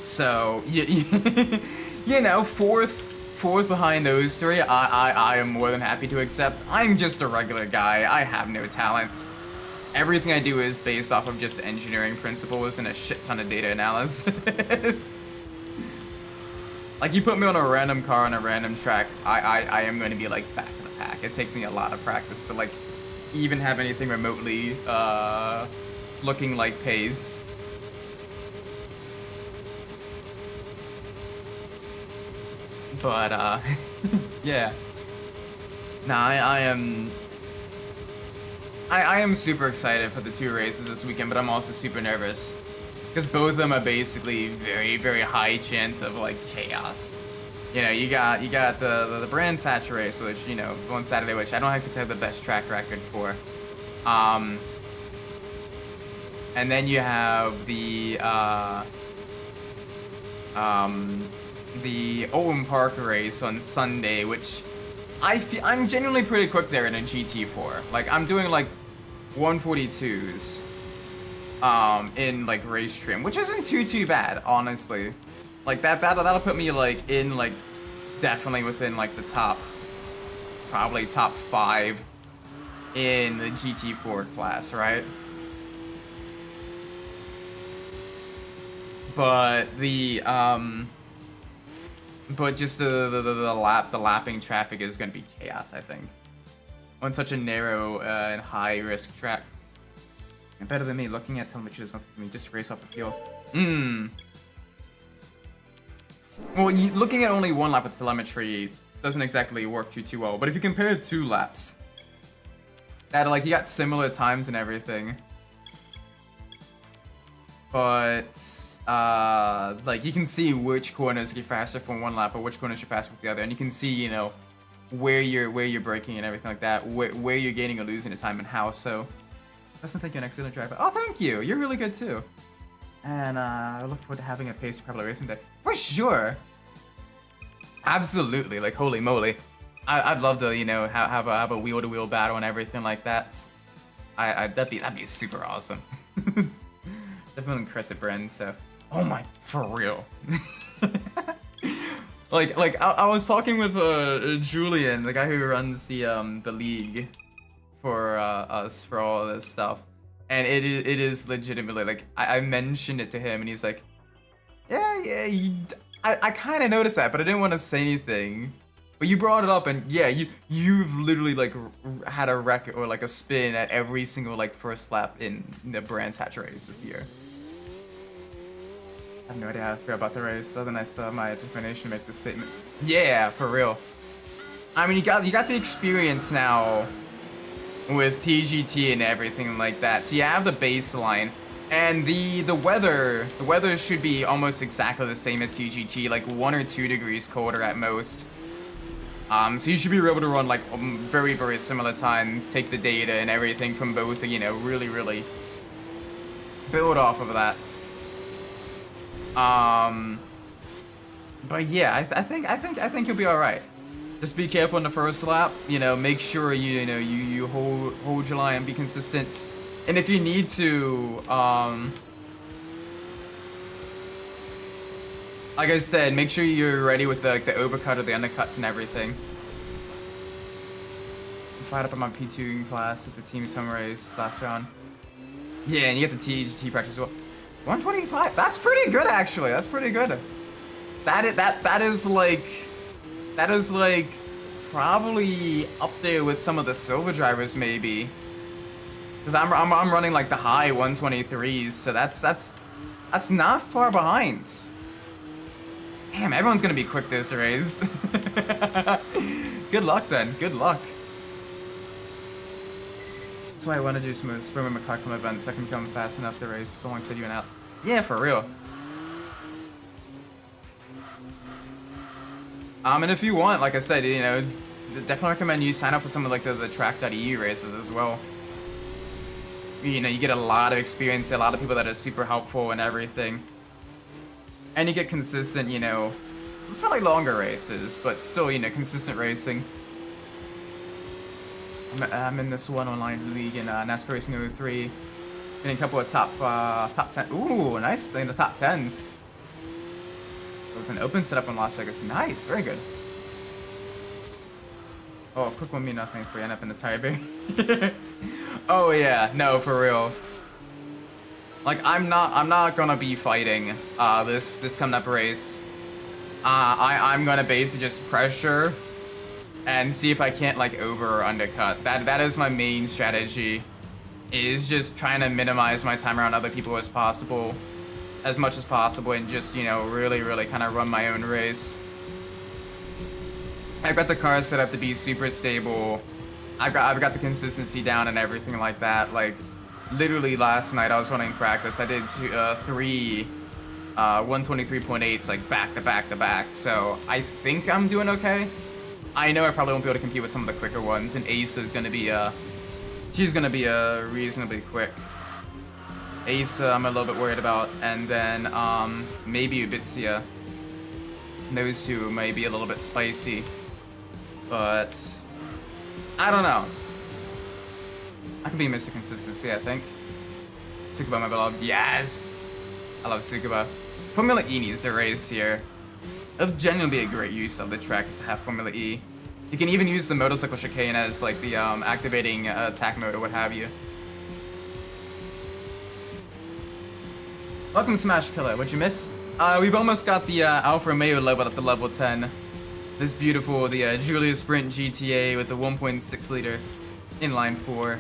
So you know, fourth behind those 3, I am more than happy to accept. I'm just a regular guy. I have no talent. Everything I do is based off of just engineering principles and a shit ton of data analysis. Like, you put me on a random car on a random track, I am going to be like back in the pack. It takes me a lot of practice to like even have anything remotely looking like pace. But yeah. Nah, I am super excited for the 2 races this weekend, but I'm also super nervous because both of them are basically very, very high chance of like chaos. You know, you got the Brands Hatch race, which, you know, on Saturday, which I don't actually have the best track record for. And then you have the Owen Park race on Sunday, which I'm genuinely pretty quick there in a GT4. Like, I'm doing like 142s in like race trim, which isn't too bad, honestly. Like that'll put me like in like definitely within like the probably top 5 in the GT4 class, right? But but just the lapping traffic is gonna be chaos, I think, on such a narrow and high risk track. And better than me, looking at telemetry is something for me. Just race off the field. Well, looking at only 1 lap of telemetry doesn't exactly work too well. But if you compare 2 laps, that like you got similar times and everything, but like you can see which corners get faster from 1 lap or which corners you're faster with the other, and you can see, you know, where you're braking and everything like that, where you're gaining or losing the time and how. So, Justin, think you're an excellent driver. Oh, thank you. You're really good too. And I look forward to having a pace probably racing day for sure. Absolutely, like holy moly, I'd love to, you know, have a wheel-to-wheel battle and everything like that. That'd be super awesome. Definitely Chris at Bren, so. Oh my, for real. like I was talking with Julian, the guy who runs the league for us for all this stuff, and it is legitimately like I mentioned it to him, and he's like, yeah, I kind of noticed that, but I didn't want to say anything. But you brought it up, and yeah, you've literally like had a wreck or like a spin at every single like first lap in the Brands Hatch race this year. I have no idea how I feel about the race, other than I still have my determination to make this statement. Yeah, for real. I mean, you got the experience now with TGT and everything like that, so you have the baseline, and the weather should be almost exactly the same as TGT, like 1 or 2 degrees colder at most. So you should be able to run like very, very similar times, take the data and everything from both, you know, really build off of that. But yeah, I think you'll be all right. Just be careful in the first lap. You know, make sure you hold your line and be consistent. And if you need to, like I said, make sure you're ready with the overcut or the undercuts and everything. I fired up on my P2 class at the team's home race last round. Yeah, and you get the TGT practice as well. 125. That's pretty good, actually. That's pretty good. That is like probably up there with some of the silver drivers, maybe. Because I'm running like the high 123s, so that's not far behind. Damn, everyone's gonna be quick this race. Good luck then. Good luck. That's why I want to do some swim in McCarthy events so I can become fast enough to race. So long, said you and out. Yeah, for real. And if you want, like I said, you know, definitely recommend you sign up for some of like the track.eu races as well. You know, you get a lot of experience, a lot of people that are super helpful and everything. And you get consistent, you know, slightly longer races, but still, you know, consistent racing. I'm in this one online league in NASCAR Racing 03. Getting a couple of top 10. Ooh, nice in the top 10s. Open setup in Las Vegas. Nice, very good. Oh, quick one, me nothing if we end up in the tire bay. Oh yeah, no, for real. Like I'm not gonna be fighting this coming up race. I'm gonna basically just pressure and see if I can't like over or undercut. That is my main strategy, is just trying to minimize my time around other people as much as possible, and just, you know, really kind of run my own race. I've got the car set up to be super stable. I've got the consistency down and everything like that. Like, literally last night I was running practice. I did three 123.8s like back to back to back. So I think I'm doing okay. I know I probably won't be able to compete with some of the quicker ones, and Asa is gonna be she's gonna be reasonably quick. Asa I'm a little bit worried about, and then maybe Ubitsia. Those two may be a little bit spicy, but I don't know. I could be Mr. Consistency, I think. Tsukuba, my beloved. Yes! I love Tsukuba. Formula E needs to race here. It'll genuinely be a great use of the track is to have Formula E. You can even use the motorcycle chicane as like the activating attack mode or what have you. Welcome Smash Killer, what'd you miss? We've almost got the Alfa Romeo leveled up to level 10. This beautiful, the Giulia Sprint GTA with the 1.6 liter inline 4.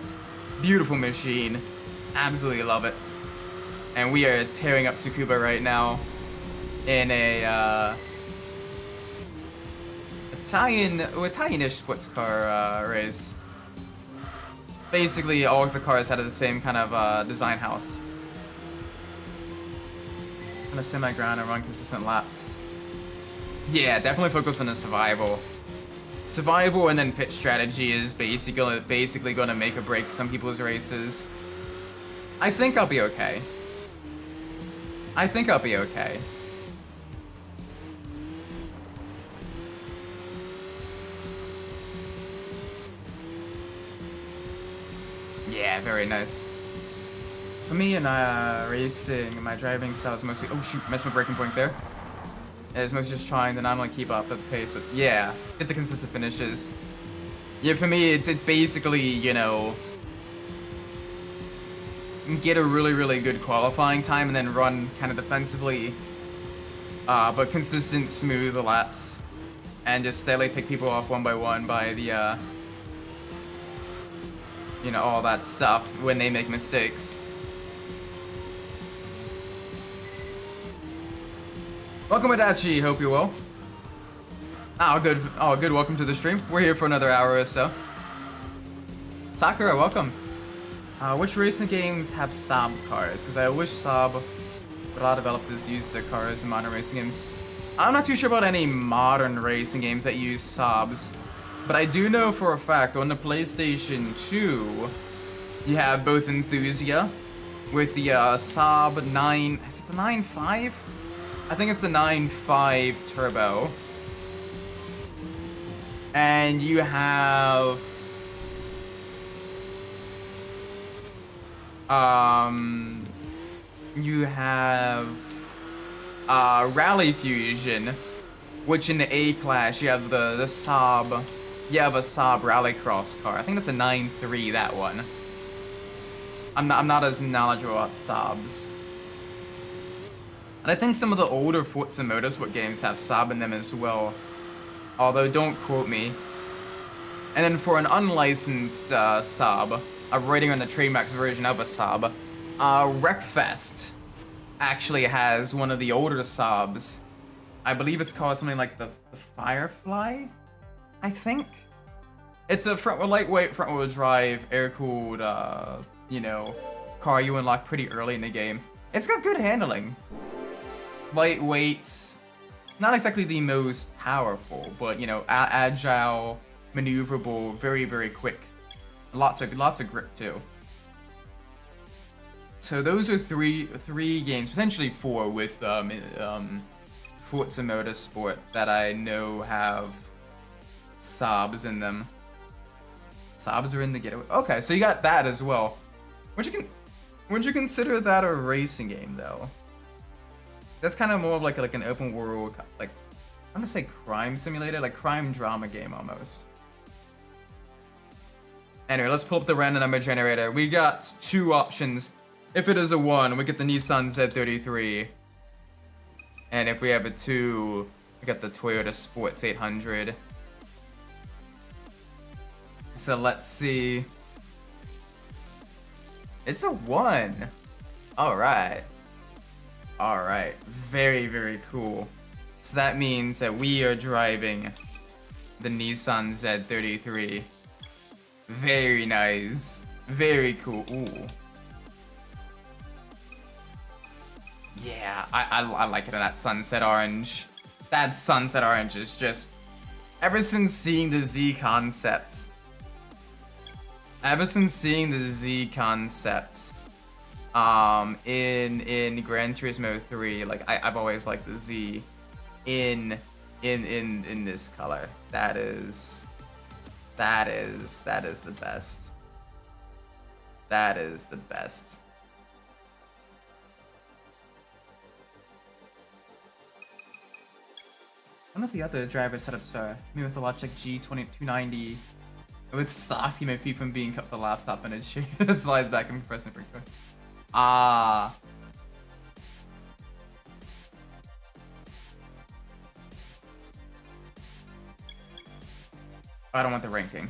Beautiful machine. Absolutely love it. And we are tearing up Tsukuba right now in a Italian-ish sports car race. Basically, all of the cars had the same kind of design house. I'm gonna stand my ground and run consistent laps. Yeah, definitely focus on the survival. Survival and then pit strategy is basically gonna make or break some people's races. I think I'll be okay. I think I'll be okay. Yeah, very nice. For me in racing, my driving style is mostly... Oh shoot, messed with braking point there. It's mostly just trying to not only keep up with the pace, but yeah, get the consistent finishes. Yeah, for me, it's basically, you know, get a really good qualifying time and then run kind of defensively, but consistent, smooth laps, and just steadily pick people off one by one by the, you know, all that stuff when they make mistakes. Welcome, Adachi. Hope you're well. Oh, good. Oh, good. Welcome to the stream. We're here for another hour or so. Sakura, welcome. Which racing games have Saab cars? Because I wish Saab, but a lot of developers use their cars in modern racing games. I'm not too sure about any modern racing games that use Saabs, but I do know for a fact on the PlayStation 2, you have both Enthusia with the Saab 9. Is it the 9.5? I think it's the 9.5 Turbo. And you have Rally Fusion, which in the A class you have the Saab. You have a Saab Rallycross car. I think that's a 9.3, that one. I'm not as knowledgeable about Saabs. And I think some of the older Forza Motorsport games have Saab in them as well. Although, don't quote me. And then for an unlicensed Saab, I'm writing on the Trainmax version of a Saab, Wreckfest actually has one of the older Saabs. I believe it's called something like the Firefly, I think. It's a lightweight front-wheel drive, air-cooled, you know, car you unlock pretty early in the game. It's got good handling. Lightweight, not exactly the most powerful, but you know, agile, maneuverable, very quick. Lots of grip too. So those are three games, potentially four, with Forza Motorsport that I know have Saabs in them. Saabs are in the getaway. Okay, so you got that as well. Would you consider that a racing game though? That's kind of more of like an open world, like, I'm gonna say crime simulator, like crime drama game almost. Anyway, let's pull up the random number generator. We got two options. If it is a 1, we get the Nissan Z33. And if we have a 2, we got the Toyota Sports 800. So let's see. It's a 1. Alright. Alright. Very, very cool. So that means that we are driving the Nissan Z33. Very nice. Very cool. Ooh. Yeah, I like it in that sunset orange. That sunset orange is just... Ever since seeing the Z concept... in Gran Turismo 3, like I've always liked the Z in this color. That is the best. That is the best. One of the other driver setups are me with the Logitech G2290 with Sasuke my feet from being cut the laptop in a chair that slides back and pressing for quick. Ah. I don't want the ranking.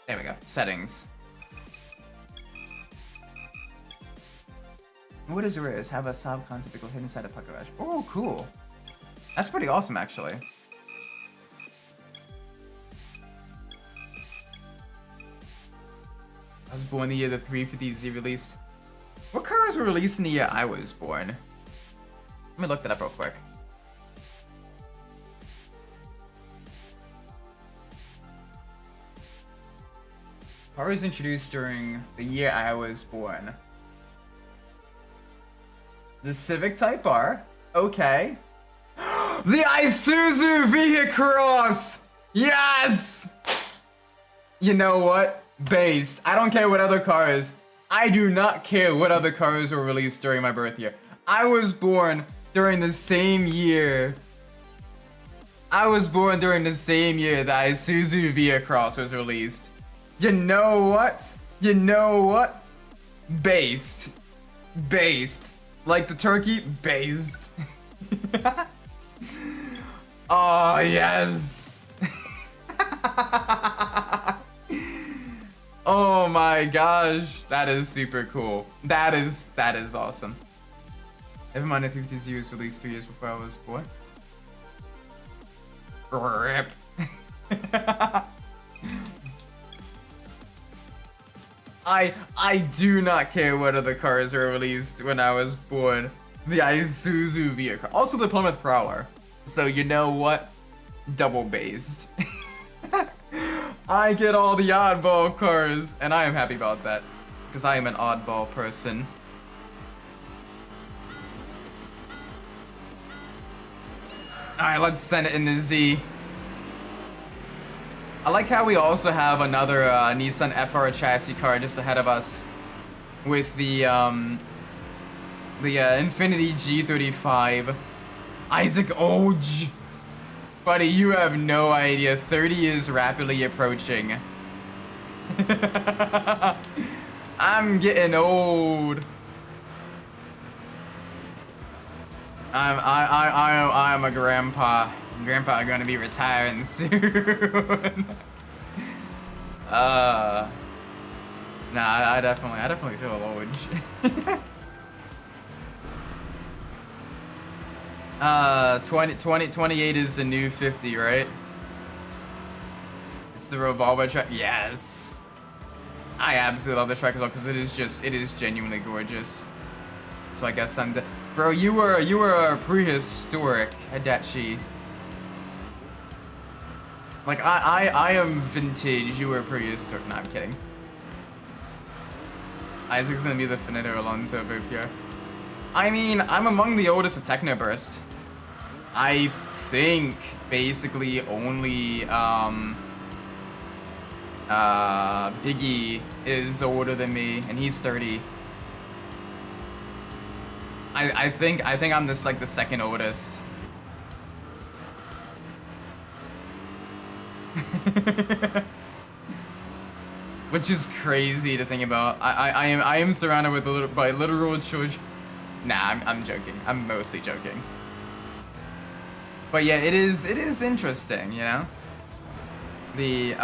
There we go. Settings. What is yours? Have a sob concept hidden inside a puck garage. Oh, cool. That's pretty awesome, actually. I was born the year the 350Z released. What cars were released in the year I was born? Let me look that up real quick. Cars introduced during the year I was born. The Civic Type R. Okay. The Isuzu V-Cross! Yes! You know what? Based. I don't care what other cars. I do not care what other cars were released during my birth year. I was born during the same year. The Isuzu V-Cross was released. You know what? Based. Like the turkey, based. Oh, yes. Oh my gosh. That is super cool. That is awesome. Never mind, the 50Z was released 3 years before I was born. RIP. I do not care what other cars were released when I was born. The Isuzu vehicle. Also the Plymouth Prowler. So you know what? Double based. I get all the oddball cars, and I am happy about that. Because I am an oddball person. Alright, let's send it in the Z. I like how we also have another Nissan FR chassis car just ahead of us with the Infiniti G35. Isaac Oj. Buddy, you have no idea. 30 is rapidly approaching. I'm getting old. I'm a grandpa. Grandpa gonna be retiring soon. Nah, I definitely feel old. 28 is the new 50, right? It's the revolver track. Yes. I absolutely love the track as well because it is genuinely gorgeous. So I guess I'm bro, you were prehistoric, Adachi. Like I am vintage, you were prehistoric. Nah, I'm kidding. Isaac's gonna be the Finito Alonso of OPR. I mean, I'm among the oldest of Technoburst. I think basically only Biggie is older than me, and he's 30. I think I'm this like the second oldest. Which is crazy to think about. I am surrounded with by literal children. Nah, I'm joking. I'm mostly joking. But yeah, it is interesting, you know? The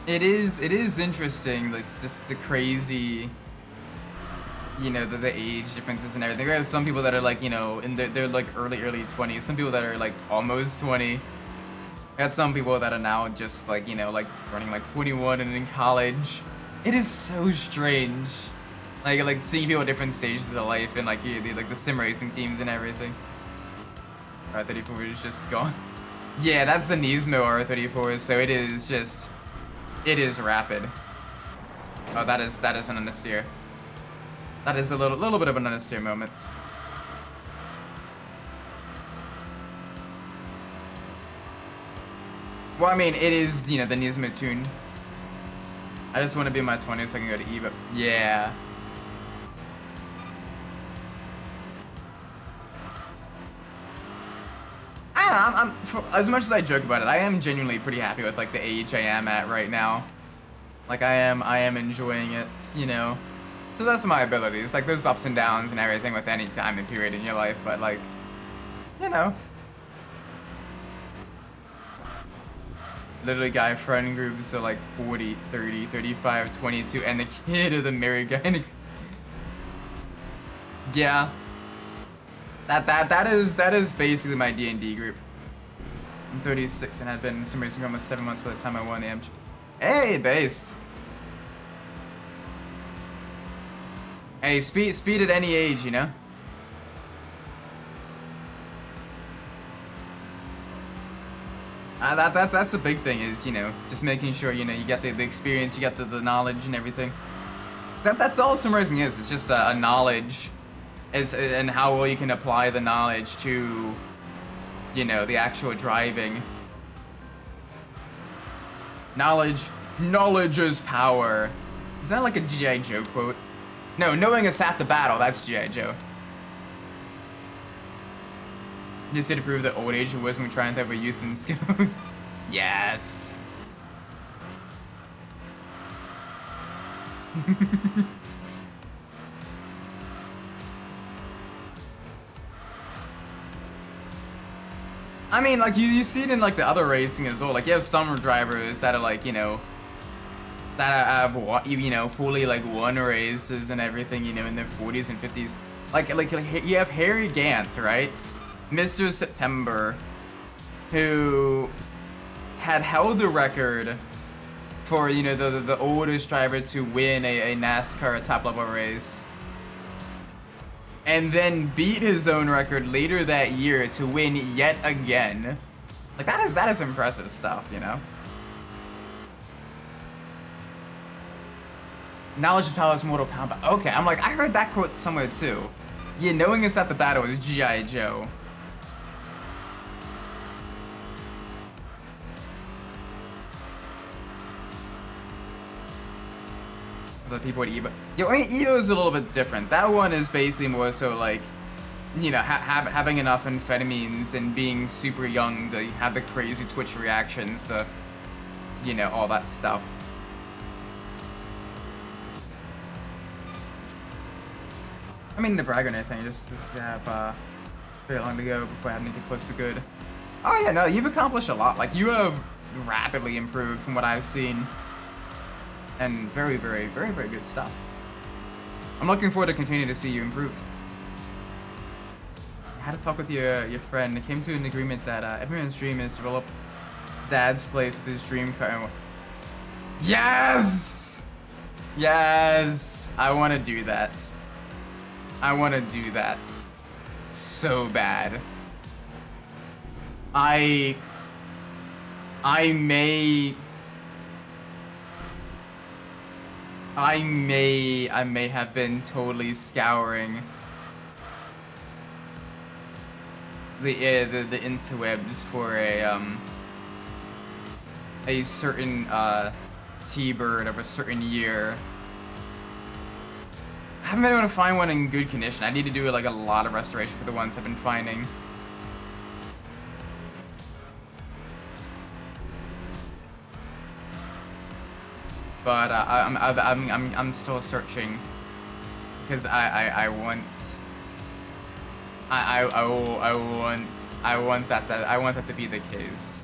it is interesting. It's just the crazy, you know, the age differences and everything. There are some people that are like, you know, in their like early 20s. Some people that are like almost 20. Got some people that are now just like, you know, like running like 21 and in college. It is so strange. Like seeing people at different stages of their life and like the sim racing teams and everything. R34 is just gone. Yeah, that's the Nismo R34, so it is rapid. Oh, that is an understeer. That is a little bit of an understeer moment. Well, I mean, it is, you know, the Nismo tune. I just want to be in my 20s so I can go to Eva. Yeah. I don't know, as much as I joke about it, I am genuinely pretty happy with like the age I am at right now. Like I am enjoying it, you know. To the best of my abilities. Like there's ups and downs and everything with any time and period in your life, but like, you know. Literally guy friend groups are like 40, 30, 35, 22, and the kid of the married guy. Yeah. That is basically my D&D group. I'm 36 and had been in sim racing for almost 7 months by the time I won the MG. Hey, based. Hey, speed at any age, you know. That's the big thing is, you know, just making sure, you know, you get the experience, you get the knowledge and everything. That's all sim racing is. It's just a knowledge, and how well you can apply the knowledge to, you know, the actual driving. Knowledge is power. Is that like a G.I. Joe quote? No, knowing is half the battle. That's G.I. Joe. Just here to prove that old age and wisdom triumph over youth and skills. Yes. I mean, like you see it in like the other racing as well. Like you have some drivers that are like, you know, that have, you know, fully like won races and everything, you know, in their 40s and 50s. Like you have Harry Gant, right? Mr. September, who had held the record for, you know, the oldest driver to win a NASCAR top level race, and then beat his own record later that year to win yet again. Like that is impressive stuff, you know. Knowledge is power is Mortal Kombat. Okay, I'm like, I heard that quote somewhere too. Yeah, knowing it's at the battle is G.I. Joe. The people at Evo. Yeah, I mean, Evo is a little bit different. That one is basically more so like, you know, having enough amphetamines and being super young to have the crazy Twitch reactions to, you know, all that stuff. I mean, to brag or anything, just have very long to go before having to get close to good. Oh yeah, no, you've accomplished a lot. Like, you have rapidly improved from what I've seen. And very, very, very, very good stuff. I'm looking forward to continuing to see you improve. I had to talk with your friend. I came to an agreement that everyone's dream is to roll up Dad's place with his dream car. Yes! Yes! I want to do that. I want to do that so bad. I may have been totally scouring the interwebs for a certain T-bird of a certain year. I haven't been able to find one in good condition. I need to do like a lot of restoration for the ones I've been finding. but I'm still searching because I want that to be the case.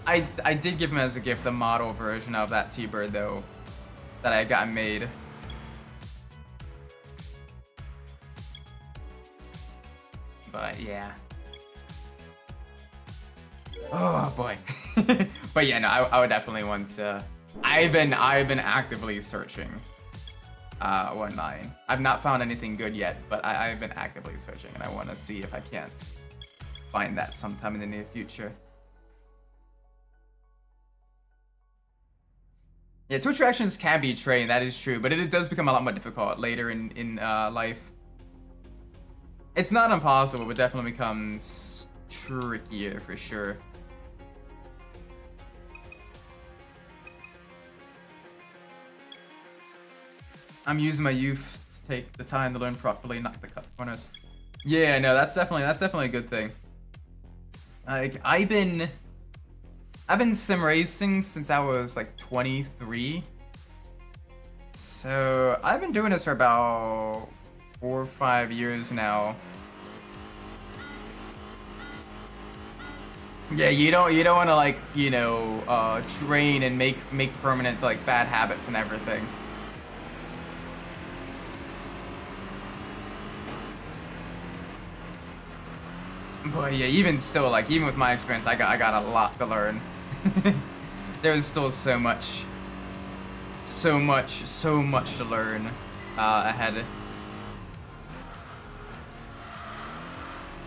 I did give him as a gift a model version of that T-Bird though that I got made. But yeah. Oh boy. But yeah, no, I would definitely want to. I've been actively searching 1.9. I've not found anything good yet, but I've been actively searching, and I want to see if I can't find that sometime in the near future. Yeah, Twitch reactions can be trained, that is true, but it does become a lot more difficult later in life. It's not impossible, but definitely becomes trickier for sure. I'm using my youth to take the time to learn properly, not to cut corners. Yeah, no, that's definitely a good thing. Like I've been sim racing since I was like 23. So I've been doing this for about 4 or 5 years now. Yeah, you don't want to like, you know, train and make permanent like bad habits and everything. But yeah, even still, like even with my experience, I got a lot to learn. There's still so much to learn ahead.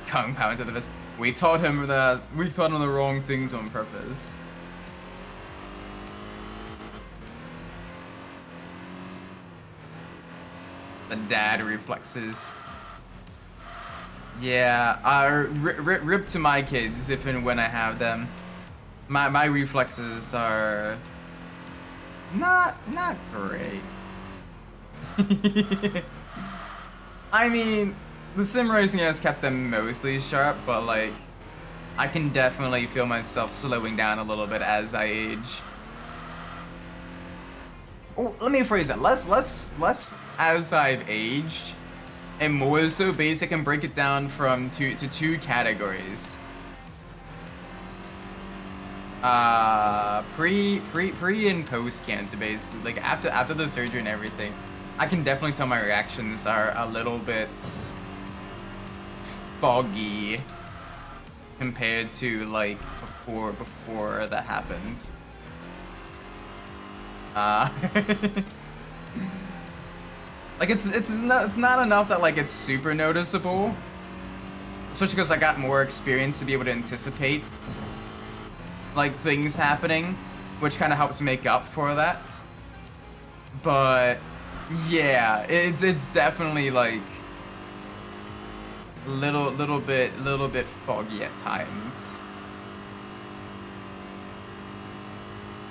Kung Pao into the fist. We taught him the wrong things on purpose. The dad reflexes. Yeah, rip to my kids if and when I have them. My reflexes are not great. I mean, the sim racing has kept them mostly sharp, but like I can definitely feel myself slowing down a little bit as I age. Oh, let me phrase that. Less as I've aged, and more so basic, and break it down from two categories. Pre and post cancer, basically. Like after the surgery and everything, I can definitely tell my reactions are a little bit foggy compared to like before that happens. Like it's not enough that like it's super noticeable, especially because I got more experience to be able to anticipate like things happening, which kind of helps make up for that. But yeah, it's definitely like little bit foggy at times.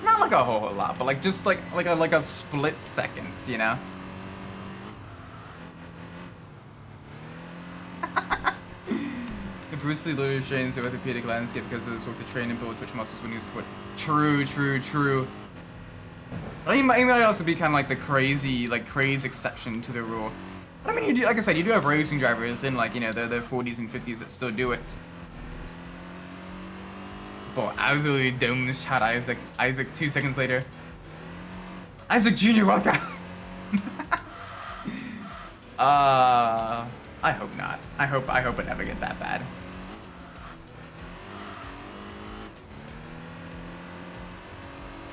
Not like a whole lot, but like just like a split second, you know. Bruce Lee literally trains the orthopedic landscape because of his work to train and build twitch muscles when he's foot. True. But he might also be kind of like the crazy exception to the rule. But I mean, you do, like I said, you do have racing drivers in like, you know, their 40s and 50s that still do it. But absolutely domes Chad Isaac 2 seconds later. Isaac Jr. walked out. I hope not. I hope it never get that bad.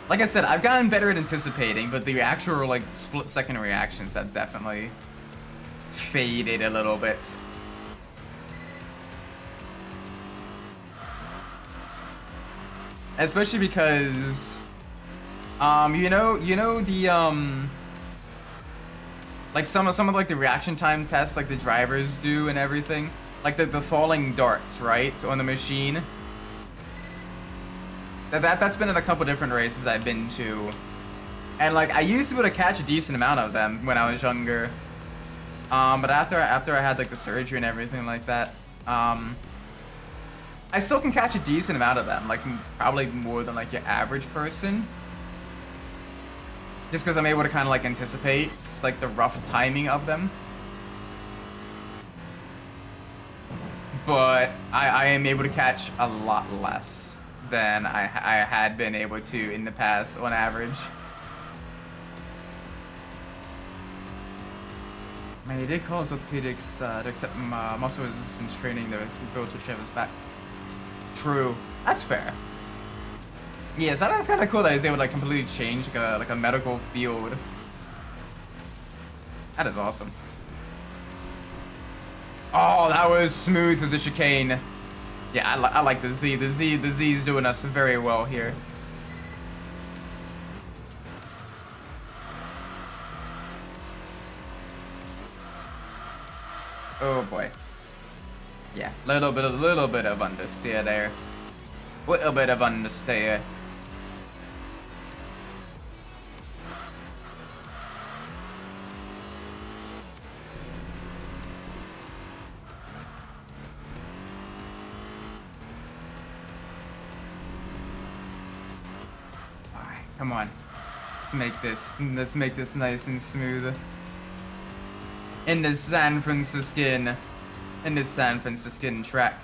Like I said, I've gotten better at anticipating, but the actual like split-second reactions have definitely faded a little bit. Especially because you know the like some of like the reaction time tests like the drivers do and everything, like the falling darts, right, on the machine. That's been in a couple different races I've been to, and like I used to be able to catch a decent amount of them when I was younger. But after I had like the surgery and everything like that, I still can catch a decent amount of them, like probably more than like your average person. Just because I'm able to kind of like anticipate like the rough timing of them. But I am able to catch a lot less than I had been able to in the past on average. Man, they did call us orthopedics to accept muscle resistance training to go to Trevor's back. True. That's fair. Yeah, so that's kind of cool that he's able to like completely change like a medical field. That is awesome. Oh, that was smooth with the chicane. Yeah, I like the Z. The Z's doing us very well here. Oh boy. Yeah, little bit of understeer there. Little bit of understeer. Alright, come on. Let's make this nice and smooth. In the San Franciscan track.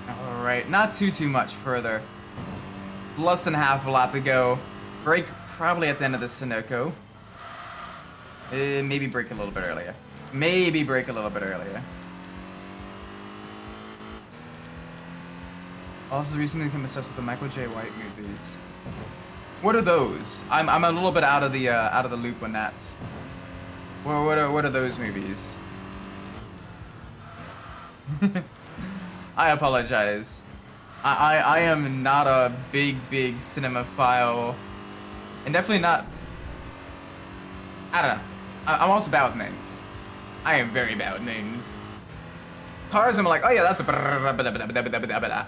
All right, not too much further. Less than half a lap to go. Break probably at the end of the Sunoco. Maybe break a little bit earlier. Also recently become obsessed with the Michael J. White movies. What are those? I'm a little bit out of the loop on that. What are those movies? I apologize. I am not a big cinemaphile. And definitely not... I don't know. I'm also bad with names. I am very bad with names. Cars, I'm like, oh yeah, that's a...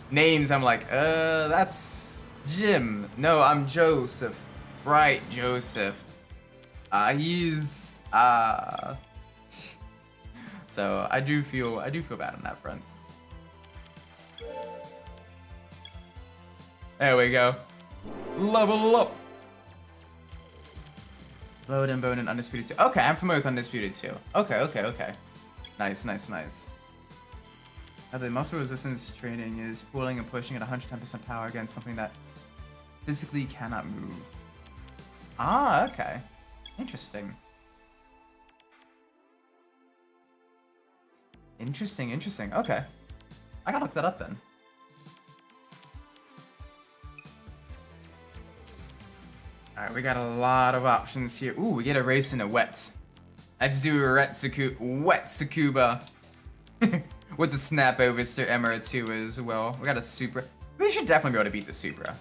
Names, I'm like, that's Jim. No, I'm Joseph. Right, Joseph. He's... So, I do feel bad on that front. There we go. Level up. Load and Bone and Undisputed 2. Okay, I'm familiar with Undisputed 2. Okay. Nice. The muscle resistance training is pulling and pushing at 110% power against something that physically cannot move. Ah, okay. Interesting. Okay. I gotta look that up then. Alright, we got a lot of options here. Ooh, we get a race in the wet. Let's do a wet Tsukuba. With the snap over Sir Emira 2 as well. We got a Supra. We should definitely be able to beat the Supra.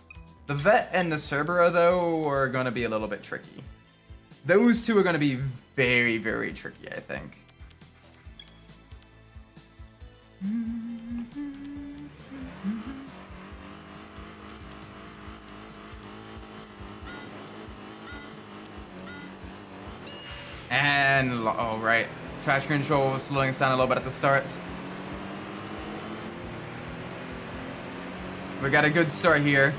The Vet and the Cerbera, though, are going to be a little bit tricky. Those two are going to be very tricky, I think. And, alright. Traction control slowing us down a little bit at the start. We got a good start here.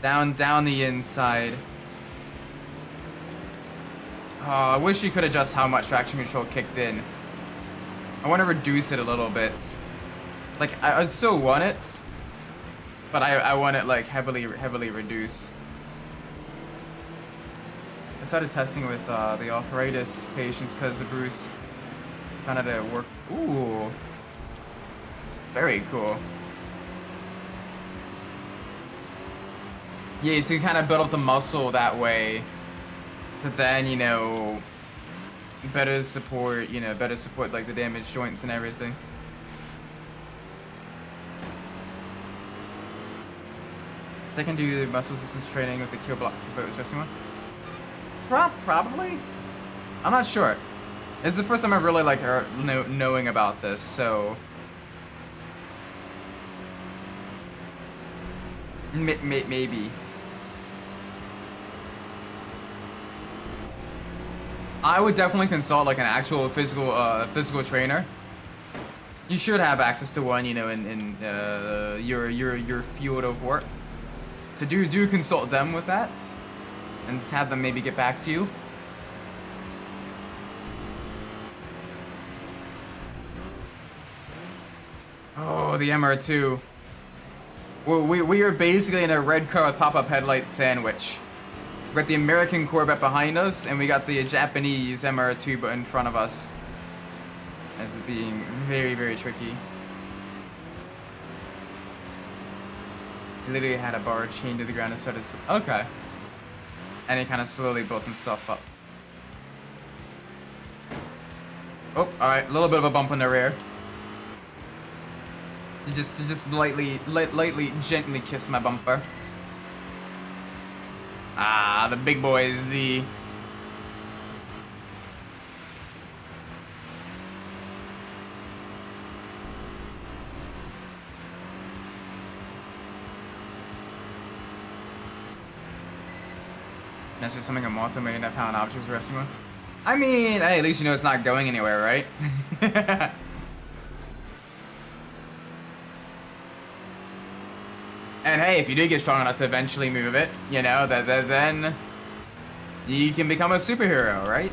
Down the inside. Oh, I wish you could adjust how much traction control kicked in. I want to reduce it a little bit. Like, I still want it, but I want it, like, heavily reduced. I started testing with the arthritis patients because of Bruce kind of to work. Ooh. Very cool. Yeah, so you kind of build up the muscle that way to then, you know, better support like the damaged joints and everything. Second, do muscle resistance training with the kill blocks the boat was resting on? Probably. I'm not sure. This is the first time I really like knowing about this, so Maybe. I would definitely consult like an actual physical trainer. You should have access to one, you know, in your field of work. So do consult them with that, and have them maybe get back to you. Oh, the MR2. Well, we are basically in a red car with pop-up headlights sandwich. We got the American Corvette behind us, and we got the Japanese MR2 in front of us. This is being very, very tricky. He literally had a bar chained to the ground and started. Okay. And he kind of slowly built himself up. Oh, alright. A little bit of a bump in the rear. To just lightly, gently kiss my bumper. Ah, the big boy Z. That's just something a multi-million-pound object is resting on. I mean, hey, at least you know it's not going anywhere, right? And hey, if you do get strong enough to eventually move it, you know, then you can become a superhero, right?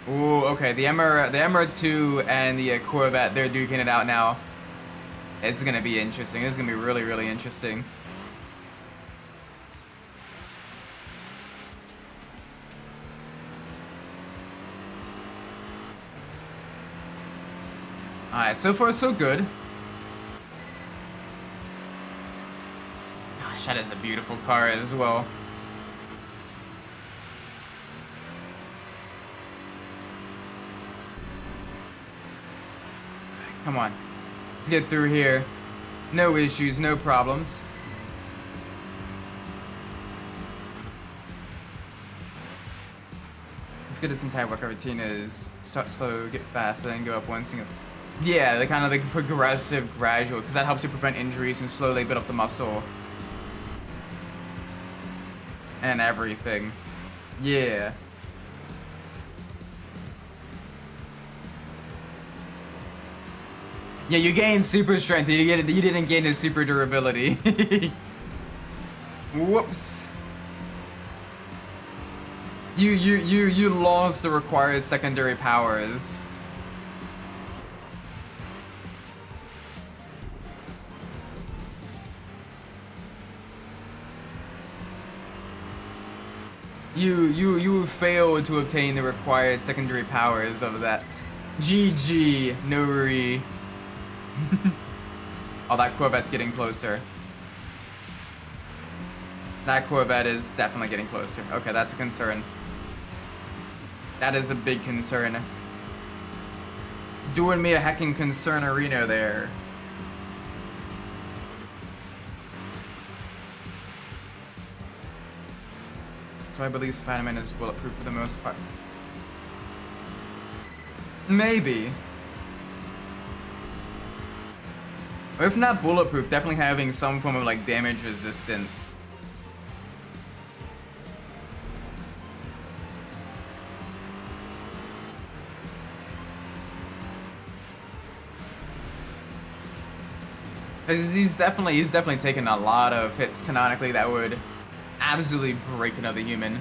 Ooh, okay, the MR2 and the Corvette, they're duking it out now. It's gonna be interesting. This is gonna be really, really interesting. Alright, so far so good. Gosh, that is a beautiful car as well. Come on. Let's get through here. No issues, no problems. I forget this entire workout routine is start slow, get fast, then go up one single. Yeah, the kind of like progressive, gradual, because that helps you prevent injuries and slowly build up the muscle. And everything. Yeah. Yeah, you gain super strength. You didn't gain his super durability. Whoops. You lost the required secondary powers. You failed to obtain the required secondary powers of that. GG, Nori. Oh, that Corvette's getting closer. That Corvette is definitely getting closer. Okay, that's a concern. That is a big concern. Doing me a hecking concern-arino there. So I believe Spider-Man is bulletproof for the most part. Maybe. Or if not bulletproof, definitely having some form of like damage resistance. He's definitely taken a lot of hits canonically that would absolutely break another human.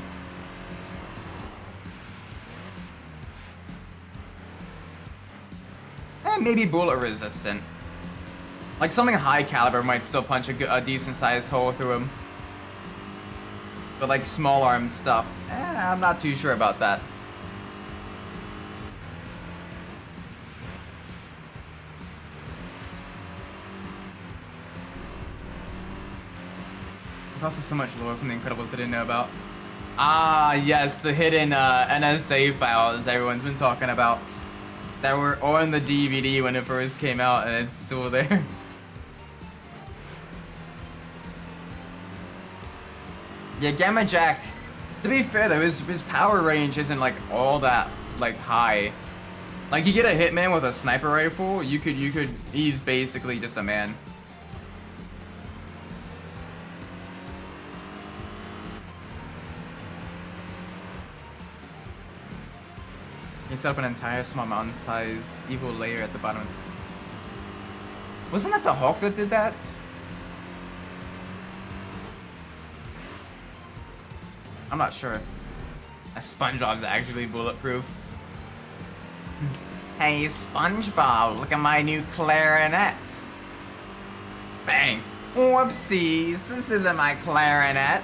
And maybe bullet resistant. Like something high caliber might still punch a decent sized hole through him. But like small arm stuff, I'm not too sure about that. There's also so much lore from The Incredibles I didn't know about. Ah, yes, the hidden NSA files everyone's been talking about. That were on the DVD when it first came out, and it's still there. Yeah, Gamma Jack. To be fair though, his power range isn't like all that like high. Like you get a hitman with a sniper rifle, he's basically just a man. You set up an entire small mountain-sized evil layer at the bottom. Wasn't that the Hulk that did that? I'm not sure. SpongeBob's actually bulletproof. Hey SpongeBob, look at my new clarinet. Bang. Whoopsies, this isn't my clarinet.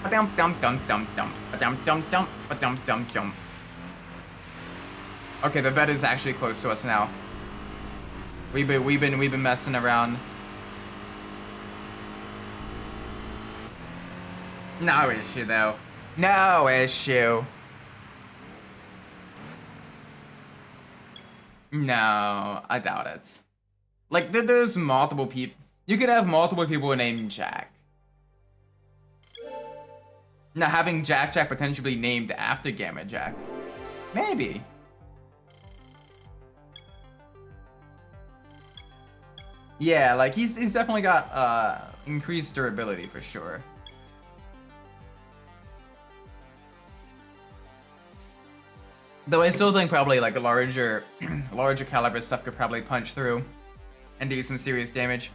Ba-dum dum dum dum dum. Ba-dum dum dum. Ba-dum dum dum. Okay, the vet is actually close to us now. We've been messing around. No issue though. No issue. No, I doubt it. Like there's multiple people. You could have multiple people named Jack. Now having Jack potentially named after Gamma Jack. Maybe. Yeah, like he's definitely got increased durability for sure. Though I still think probably like a larger caliber stuff could probably punch through and do some serious damage.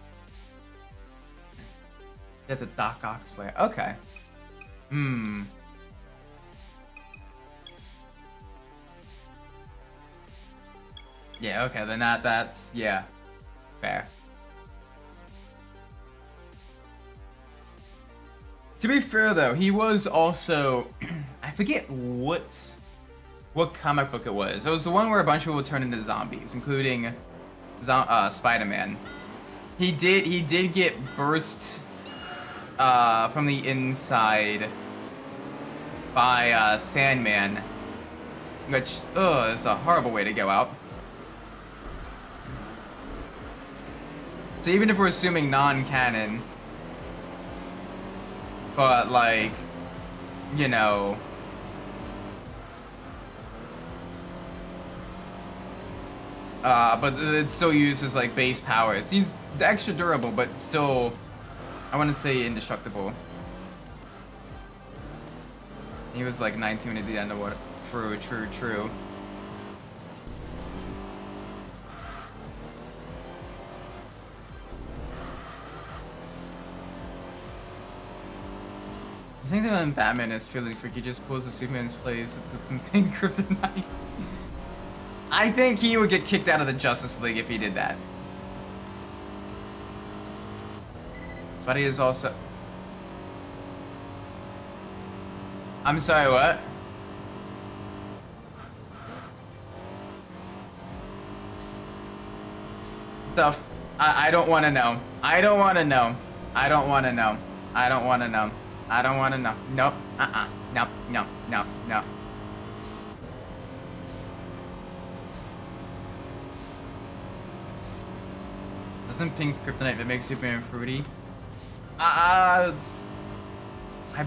Get the Doc Ock Slayer. Okay. Yeah, okay, then that's yeah. Fair. To be fair though, he was also I forget what comic book it was. It was the one where a bunch of people turned into zombies, including Spider-Man. He did get burst from the inside by Sandman, which is a horrible way to go out. So even if we're assuming non-canon, but like, you know, but it still uses like base powers. He's extra durable, but still, I want to say indestructible. He was like 19 at the end of what? True. I think that when Batman is feeling freaky, he just pulls the Superman's place. It's with some pink kryptonite. I think he would get kicked out of the Justice League if he did that. Spidey is also... I'm sorry, what? I don't want to know. I don't want to know. I don't want to know. I don't want to know. I don't want to know. Nope. Nope. Nope. Doesn't pink kryptonite that makes Superman fruity? I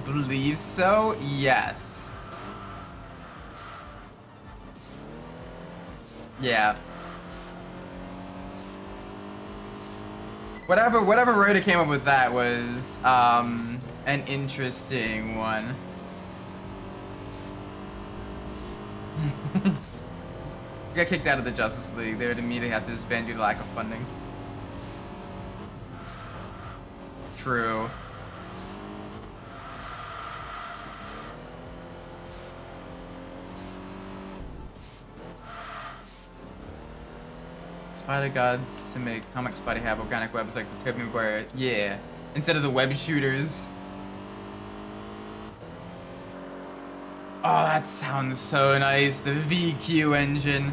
believe so. Yes. Yeah. Whatever writer came up with that was an interesting one. Got kicked out of the Justice League. They would immediately have to disband due to lack of funding. True. Spider gods to make comic Spidey have organic webs like the Tobey Maguire. Yeah. Instead of the web shooters. Oh, that sounds so nice. The VQ engine.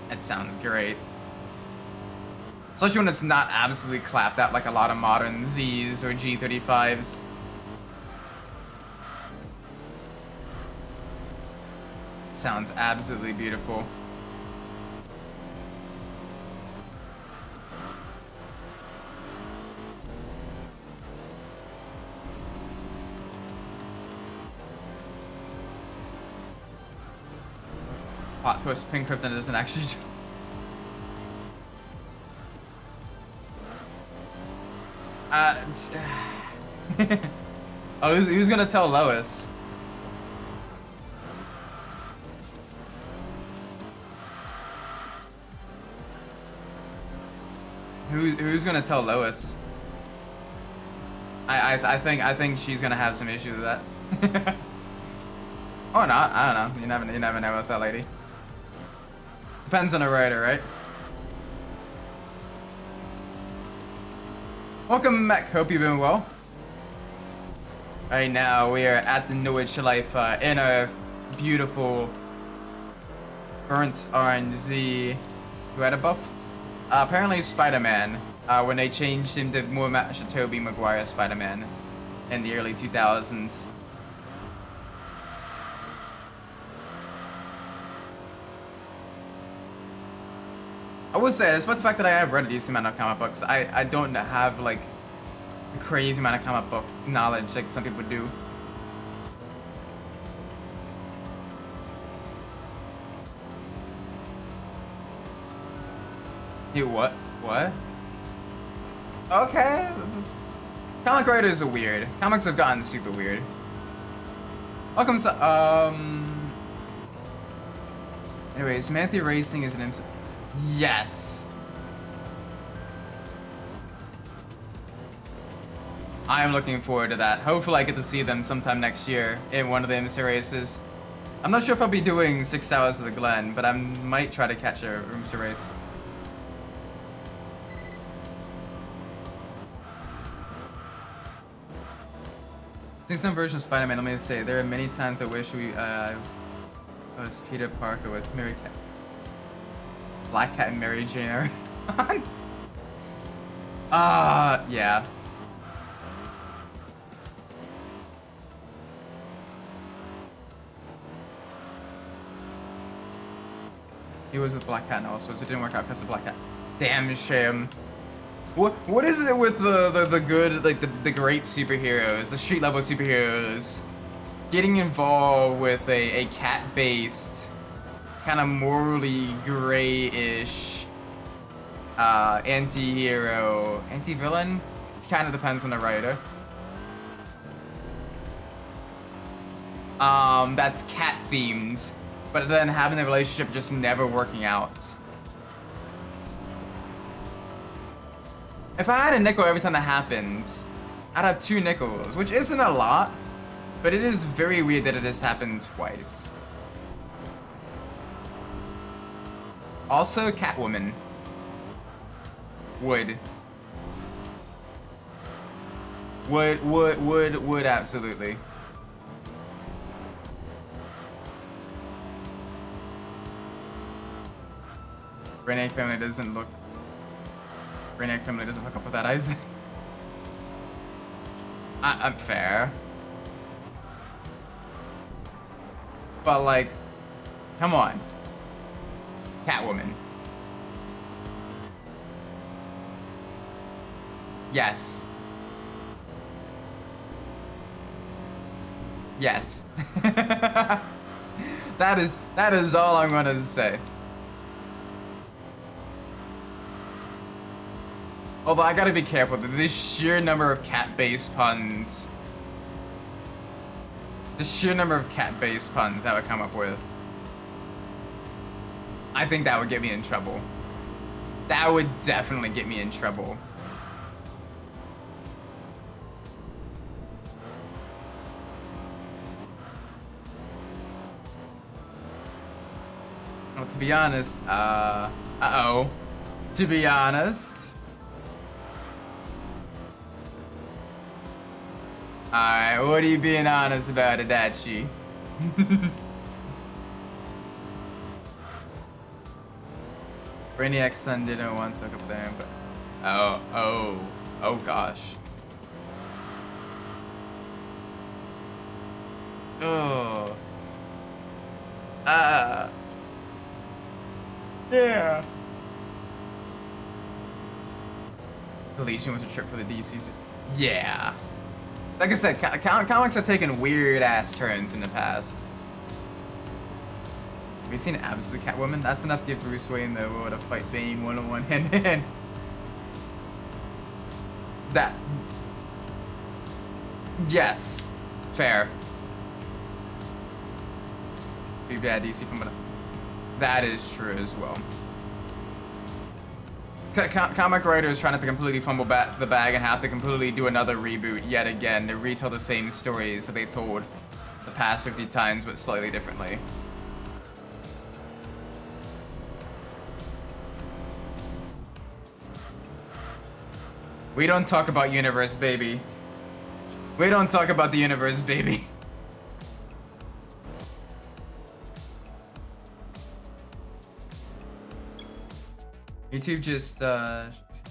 That sounds great. Especially when it's not absolutely clapped out like a lot of modern Zs or G35s. Sounds absolutely beautiful. Plot twist, Pink Krypton doesn't actually. Oh, who's gonna tell Lois? Who's gonna tell Lois? I think she's gonna have some issues with that. Or not, I don't know. You never know with that lady. Depends on the writer, right? Welcome back, hope you've been well. Right now we are at the Norwich Life in a beautiful burnt orange Z. You had a buff? Apparently Spider-Man, when they changed him to more match to Tobey Maguire Spider-Man in the early 2000s. I would say, despite the fact that I have read a decent amount of comic books, I don't have like a crazy amount of comic book knowledge like some people do. You what? What? Okay. Comic writers are weird. Comics have gotten super weird. Welcome to, anyways, Matthew Racing is an MC. Yes. I am looking forward to that. Hopefully I get to see them sometime next year in one of the MC races. I'm not sure if I'll be doing 6 Hours of the Glen, but I might try to catch a MC race. In some version of Spider-Man, let me say, there are many times I wish we was Peter Parker with Mary Cat. Black Cat and Mary Jane are yeah. He was with Black Cat also, so it didn't work out because of Black Cat. Damn shame. What is it with the good, like the great superheroes, the street level superheroes, getting involved with a cat-based, kind of morally gray-ish anti-hero, anti-villain? Kind of depends on the writer. That's cat-themed, but then having a relationship just never working out. If I had a nickel every time that happens, I'd have 2 nickels, which isn't a lot, but it is very weird that it has happened twice. Also, Catwoman. Would absolutely. Renee family doesn't look. Renee family doesn't hook up with that, Isaac. I'm fair. But like, come on. Catwoman. Yes. Yes. That is all I'm gonna say. Although I gotta be careful, the sheer number of cat-based puns. The sheer number of cat-based puns I would come up with. I think that would get me in trouble. That would definitely get me in trouble. Well, to be honest, uh-oh. To be honest. Alright, what are you being honest about, Adachi? Brainiac's son didn't want to hook up there, but... Oh gosh. Oh. Yeah. The Legion was a trip for the DCs. Yeah. Like I said, comics have taken weird-ass turns in the past. Have you seen Abs of the Catwoman? That's enough to give Bruce Wayne the will to fight Bane one-on-one hand-to-hand. That. Yes. Fair. Be bad DC from what. That is true as well. Comic writers trying to completely fumble back the bag and have to completely do another reboot yet again to retell the same stories that they told the past 50 times, but slightly differently. We don't talk about universe, baby. We don't talk about the universe, baby. YouTube just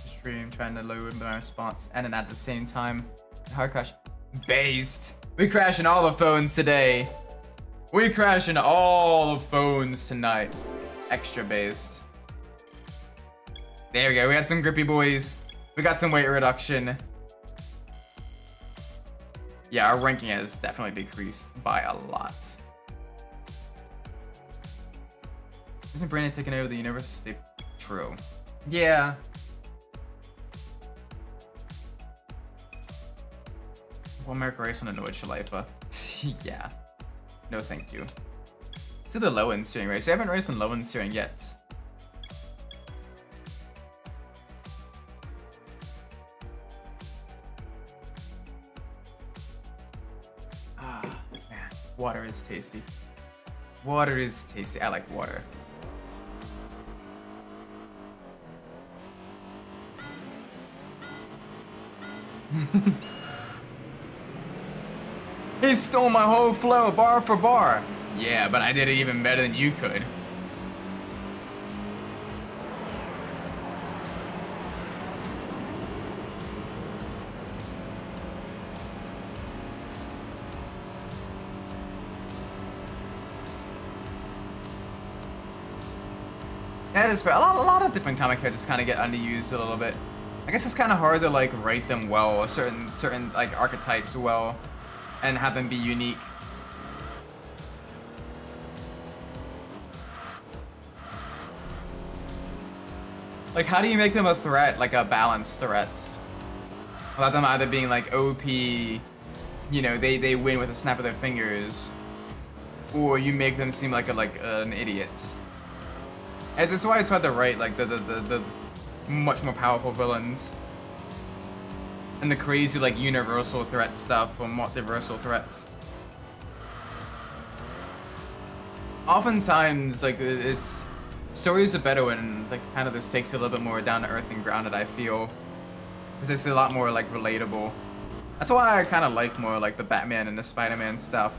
stream trying to load my response and then at the same time hard crash. Based. We crashing all the phones today. We crashing all the phones tonight. Extra based. There we go. We had some grippy boys. We got some weight reduction. Yeah, our ranking has definitely decreased by a lot. Isn't Brandon taking over the universe? Stay true. Yeah. One America race on a Nord Shalifa. Yeah. No, thank you. Let's do the low end steering race. I haven't raced on low end steering yet. Man, water is tasty. Water is tasty. I like water. He stole my whole flow, bar for bar. Yeah, but I did it even better than you could. That is fair. A lot of different comic characters kind of get underused a little bit. I guess it's kind of hard to like write them well, or certain like archetypes well, and have them be unique. Like, how do you make them a threat, like a balanced threat? Without them either being like OP, you know, they win with a snap of their fingers, or you make them seem like an idiot. And that's why it's hard to write like the much more powerful villains and the crazy like universal threat stuff or multiversal threats. Oftentimes, like it's stories are better when like kind of this takes a little bit more down to earth and grounded. I feel because it's a lot more like relatable. That's why I kind of like more like the Batman and the Spider-Man stuff.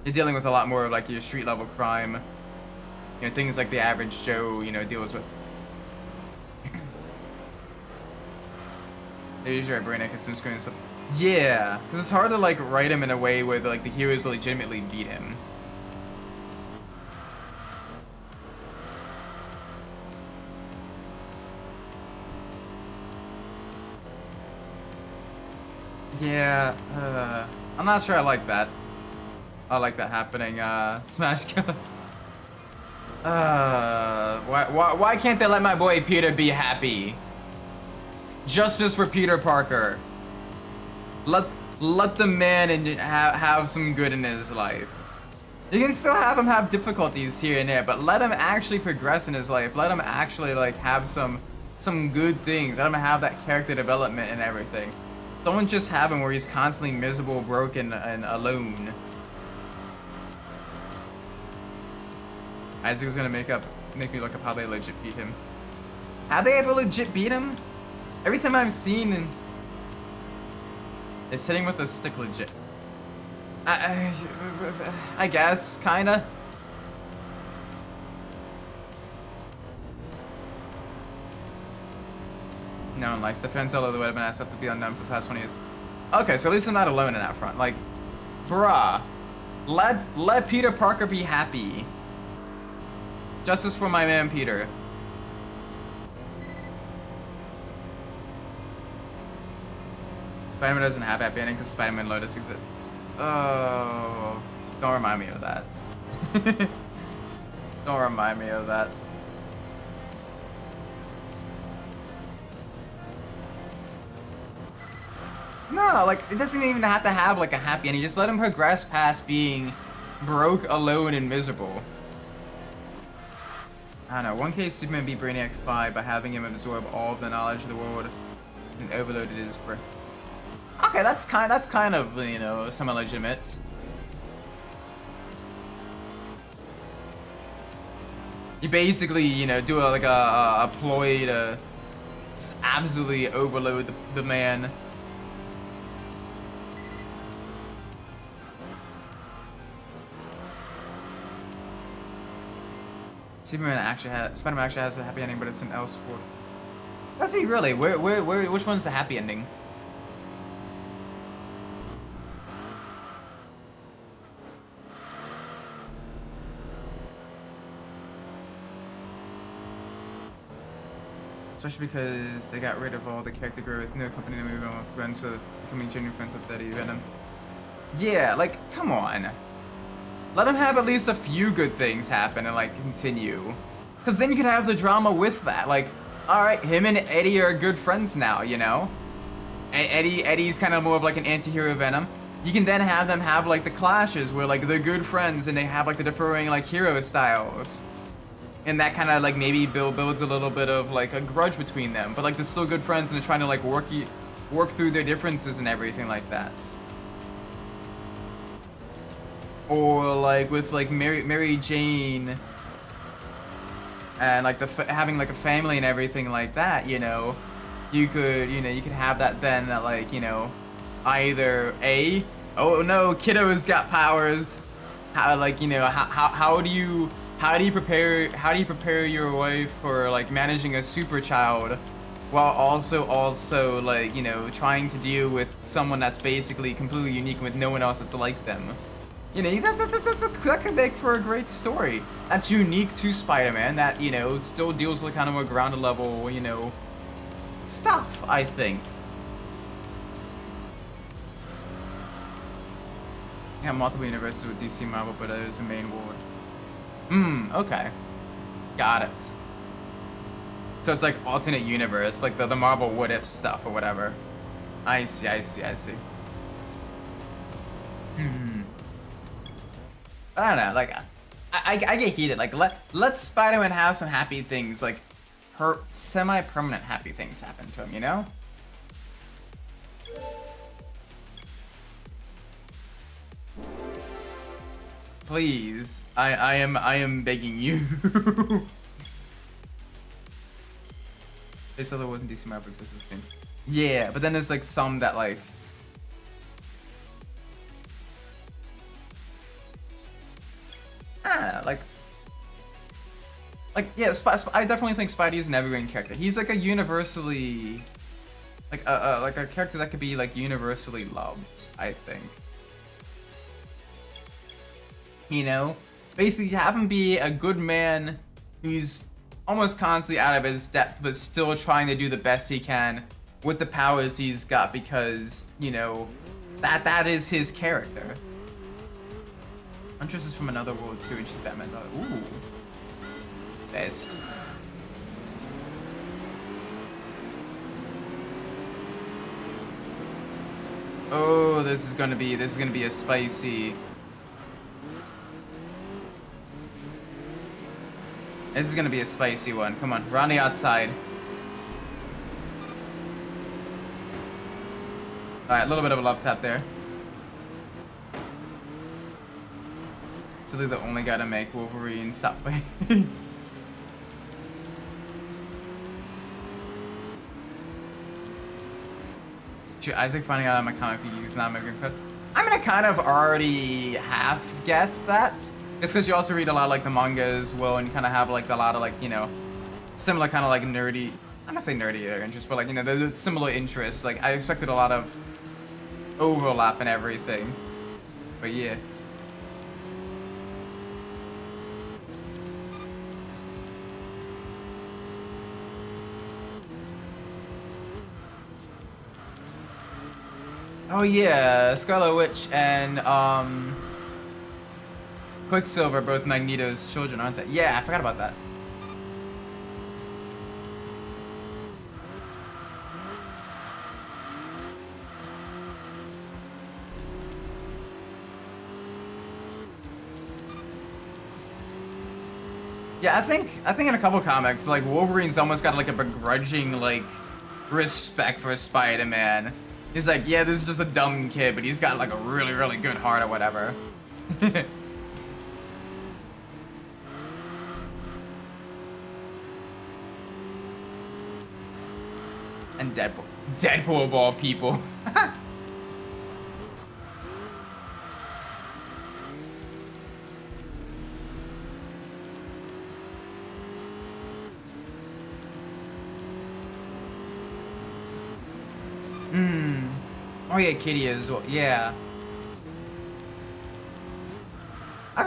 You're dealing with a lot more of like your street level crime. You know, things like the average Joe, you know, deals with. They usually write Brainiac and some screen and stuff. Yeah, because it's hard to like write him in a way where like the heroes legitimately beat him. Yeah, I'm not sure I like that. I like that happening. Smash Killer. Why can't they let my boy Peter be happy? Justice for Peter Parker. Let the man and have some good in his life. You can still have him have difficulties here and there, but let him actually progress in his life. Let him actually like have some good things. Let him have that character development and everything. Don't just have him where he's constantly miserable, broken, and alone. Isaac was gonna make me look up how they legit beat him. Have they ever legit beat him? Every time I've seen, it's hitting with a stick legit. I guess, kinda. No one likes the fans, although the would have been asked to be unknown for the past 20 years. Okay, so at least I'm not alone in that front. Like, bruh, let Peter Parker be happy. Justice for my man Peter. Spider-Man doesn't have happy ending because Spider-Man Lotus exists. Oh, don't remind me of that. Don't remind me of that. No, like, it doesn't even have to have, like, a happy ending. Just let him progress past being broke, alone, and miserable. I don't know. 1K Superman beat Brainiac 5 by having him absorb all of the knowledge of the world and overloaded his brain. Okay, that's kind of, you know, somewhat legitimate. You basically, you know, do a ploy to just absolutely overload the man. Spider-Man actually has a happy ending, but it's an Elseworld. Does he really? Which one's the happy ending? Especially because they got rid of all the character growth, no company to move on with friends, so becoming genuine friends with Eddie Venom. Yeah, like, come on. Let him have at least a few good things happen and, like, continue. Because then you could have the drama with that. Like, alright, him and Eddie are good friends now, you know? Eddie's kind of more of, like, an anti-hero Venom. You can then have them have, like, the clashes where, like, they're good friends and they have, like, the differing, like, hero styles. And that kind of, like, maybe builds a little bit of, like, a grudge between them. But, like, they're still good friends and they're trying to, like, work through their differences and everything like that. Or like with like Mary Jane and like having like a family and everything like that, you know, you could have that then that, like, you know, either oh no, kiddo's got powers, how, like, you know, how do you prepare your wife for, like, managing a super child while also like, you know, trying to deal with someone that's basically completely unique with no one else that's like them. You know, that could make for a great story. That's unique to Spider-Man, that, you know, still deals with kind of a grounded level, you know, stuff, I think. Yeah, multiple universes with DC Marvel, but it was a main world. Okay. Got it. So it's like alternate universe, like the Marvel what if stuff or whatever. I see. I don't know, like, I get heated. Like, let Spider-Man have some happy things, like, semi-permanent happy things happen to him, you know? Please, I am begging you. This other wasn't DC Marvel exists the same. Yeah, but then there's like some that like. I don't know, like yeah, I definitely think Spidey is an evergreen character. He's like a universally, like a character that could be like universally loved, I think. You know, basically have him be a good man who's almost constantly out of his depth, but still trying to do the best he can with the powers he's got, because, you know, that is his character. Huntress is from another world too, and she's Batman. Ooh. Best. Oh, this is gonna be a spicy. This is gonna be a spicy one. Come on, we're on the outside. Alright, a little bit of a love tap there. Silly the only guy to make Wolverine stop fighting. Shoot, Isaac finding out I'm a comic book he's not American cut. I mean, I kind of already half guessed that. Just because you also read a lot of like the manga as well, and you kind of have like a lot of like, you know, similar kind of like nerdy, I'm not saying nerdy interests, but like, you know, the similar interests. Like I expected a lot of overlap and everything, but yeah. Oh yeah, Scarlet Witch and Quicksilver, both Magneto's children, aren't they? Yeah, I forgot about that. Yeah, I think in a couple comics, like Wolverine's almost got like a begrudging like respect for Spider-Man. He's like, yeah, this is just a dumb kid, but he's got like a really, really good heart or whatever. And Deadpool. Deadpool of all people. Oh yeah, Kitty as well. Yeah.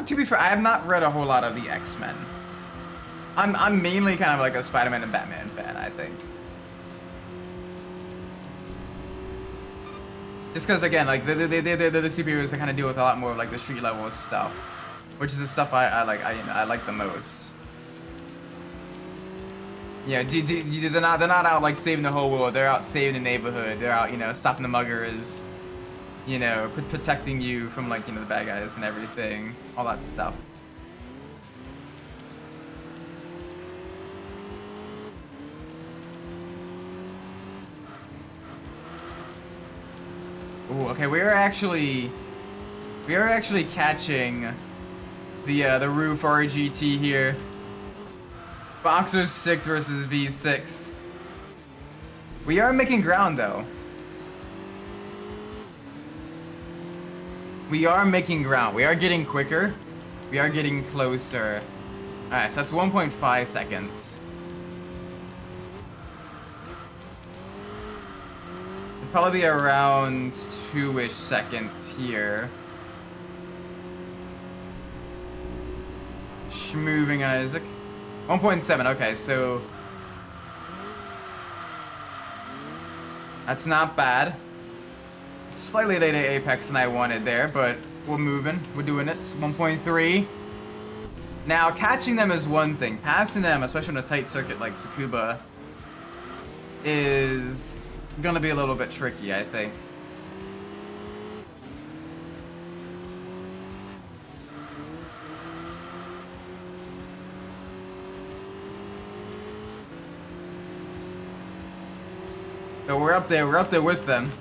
To be fair, I have not read a whole lot of the X-Men. I'm mainly kind of like a Spider-Man and Batman fan, I think. Just because, again, like the superheroes that kind of deal with a lot more of like the street level stuff, which is the stuff I like the most. Yeah, they're not out like saving the whole world. They're out saving the neighborhood. They're out, you know, stopping the muggers. You know, protecting you from like, you know, the bad guys and everything, all that stuff. Ooh, okay, we are actually catching the roof RGT here. Boxers 6 versus V6. We are making ground though. We are making ground. We are getting quicker. We are getting closer. Alright, so that's 1.5 seconds. It'll probably be around 2-ish seconds here. Schmoving Isaac. 1.7, okay, so that's not bad. Slightly later apex than I wanted there, but we're moving. We're doing it. 1.3. Now, catching them is one thing. Passing them, especially on a tight circuit like Tsukuba, is gonna be a little bit tricky, I think. So we're up there with them.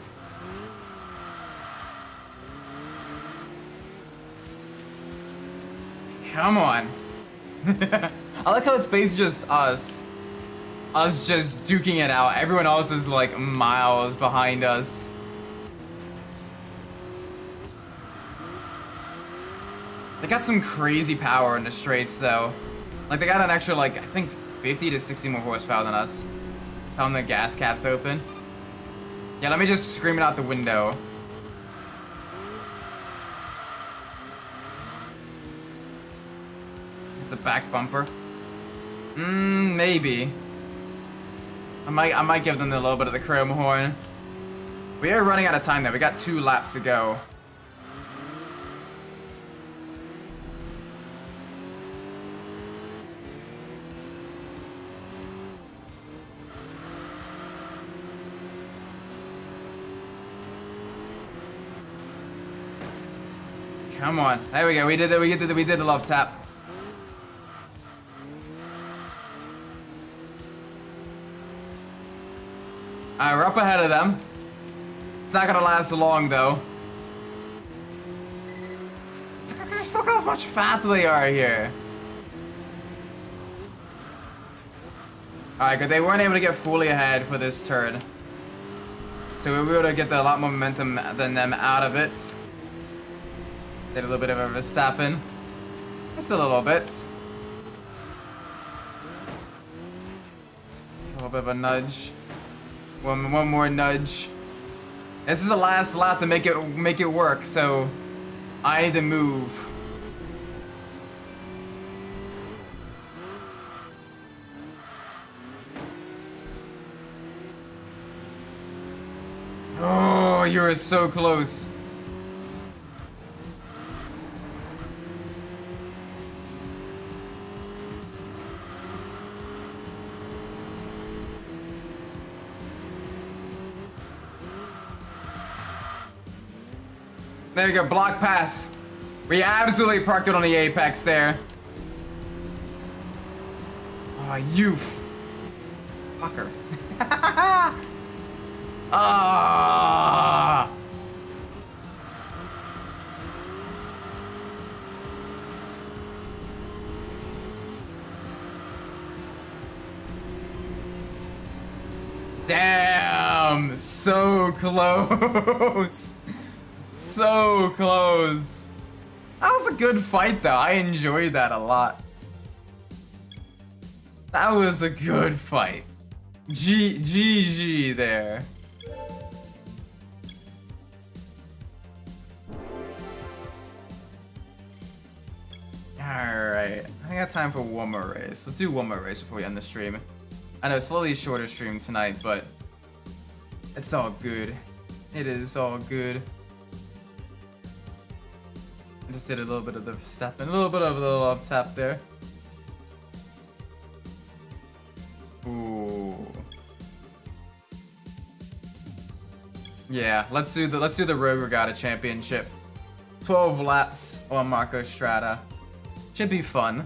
Come on. I like how it's basically just us. Us just duking it out. Everyone else is like miles behind us. They got some crazy power in the straights though. Like they got an extra like, I think 50 to 60 more horsepower than us. Tell them the gas cap's open. Yeah, let me just scream it out the window. The back bumper. Maybe. I might give them a little bit of the chrome horn. We are running out of time though. We got 2 laps to go. Come on. There we go. We did it. We did the love tap. Alright, we're up ahead of them. It's not gonna last long though. Just look how much faster they are here. Alright, good. They weren't able to get fully ahead for this turn. So we were able to get a lot more momentum than them out of it. Did a little bit of a Verstappen. Just a little bit. A little bit of a nudge. One more nudge. This is the last lap to make it work, so I need to move. Oh, you were so close. There you go, block pass. We absolutely parked it on the apex there. Oh, you fucker. Ah. Damn, so close. So close. That was a good fight though. I enjoyed that a lot. That was a good fight. GG there. Alright, I got time for one more race. Let's do one more race before we end the stream. I know, slightly shorter stream tonight, but it's all good. It is all good. I just did a little bit of the step and a little bit of the love tap there. Ooh. Yeah, let's do the Rogue Regatta Championship. 12 laps on Marco Strada. Should be fun.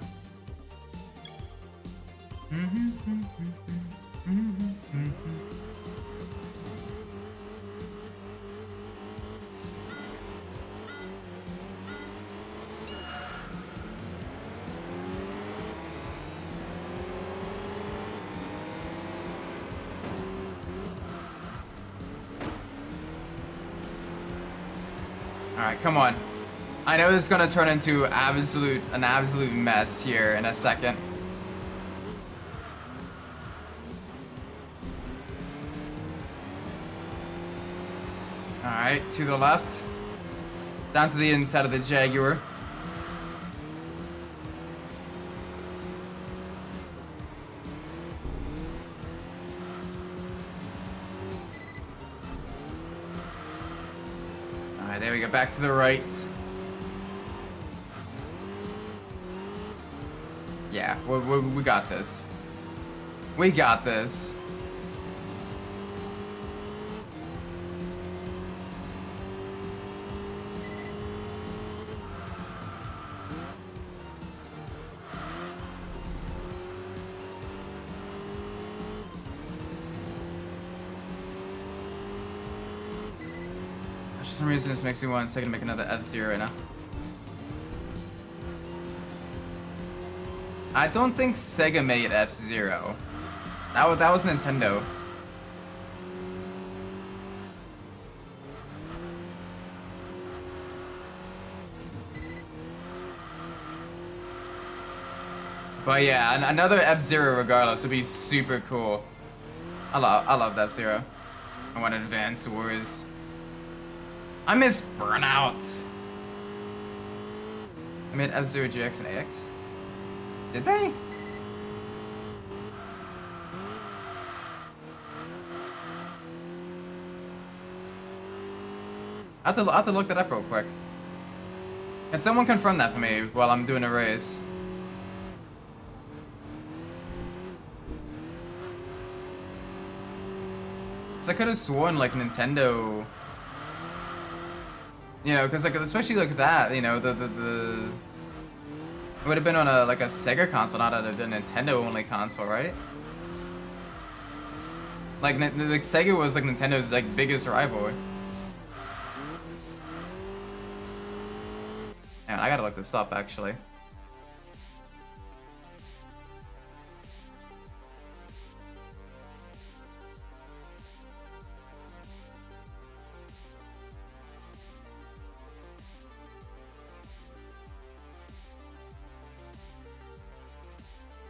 Alright, come on. I know it's gonna turn into an absolute mess here in a second. Alright, to the left. Down to the inside of the Jaguar. Alright, there we go, back to the right. Yeah, we got this. We got this. For some reason, this makes me want to make another F-Zero right now. I don't think Sega made F-Zero. That was Nintendo. But yeah, another F-Zero regardless would be super cool. I love that Zero. I want Advance Wars. I miss Burnout. I made F-Zero GX and AX. Did they? I have to look that up real quick. Can someone confirm that for me while I'm doing a race? Cause I could have sworn like Nintendo, you know, cause like especially like that, you know, the it would have been on a like a Sega console, not a Nintendo only console, right? Like Sega was like Nintendo's like biggest rival. Man, I gotta look this up actually.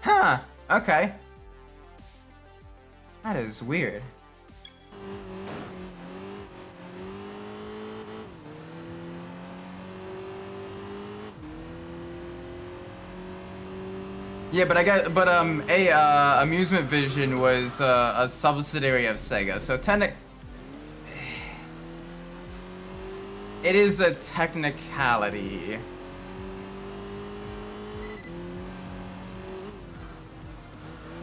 Huh, okay. That is weird. Yeah, but Amusement Vision was a subsidiary of Sega, so it is a technicality.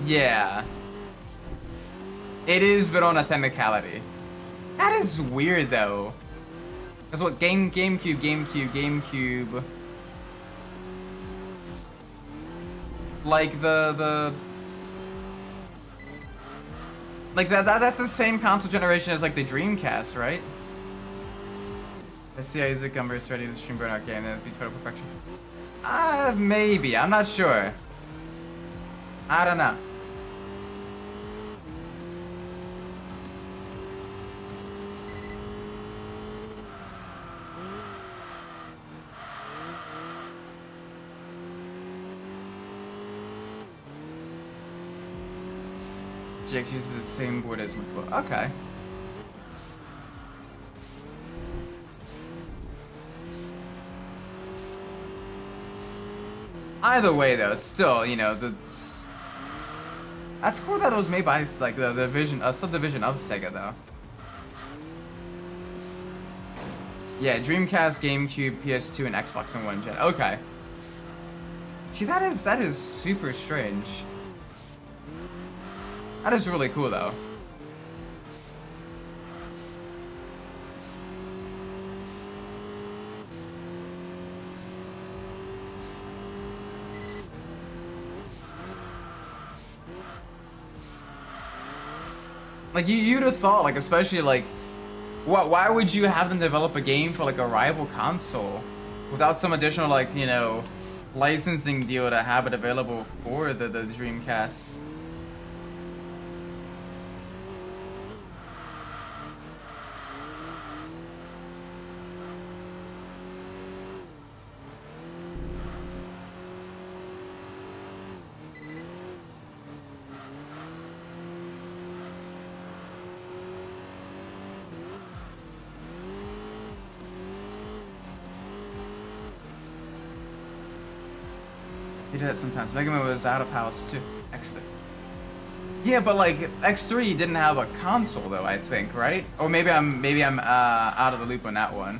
Yeah. It is, but on a technicality. That is weird, though. That's what GameCube. Like like that's the same console generation as like the Dreamcast, right? I see Isaac Umbras ready to stream Burnout game and that'd be total perfection. Maybe. I'm not sure. I don't know. GX uses the same board as McClure. Okay. Either way, though, it's still, you know, that's cool that it was made by like the division, subdivision of Sega, though. Yeah, Dreamcast, GameCube, PS2, and Xbox in one gen. Okay. See, that is super strange. That is really cool, though. Like, you'd have thought, like, especially, like, why would you have them develop a game for, like, a rival console without some additional, like, you know, licensing deal to have it available for the Dreamcast? He did it sometimes. Mega Man was out of house too. X3. Yeah, but like X3 didn't have a console though, I think, right? Or maybe I'm out of the loop on that one.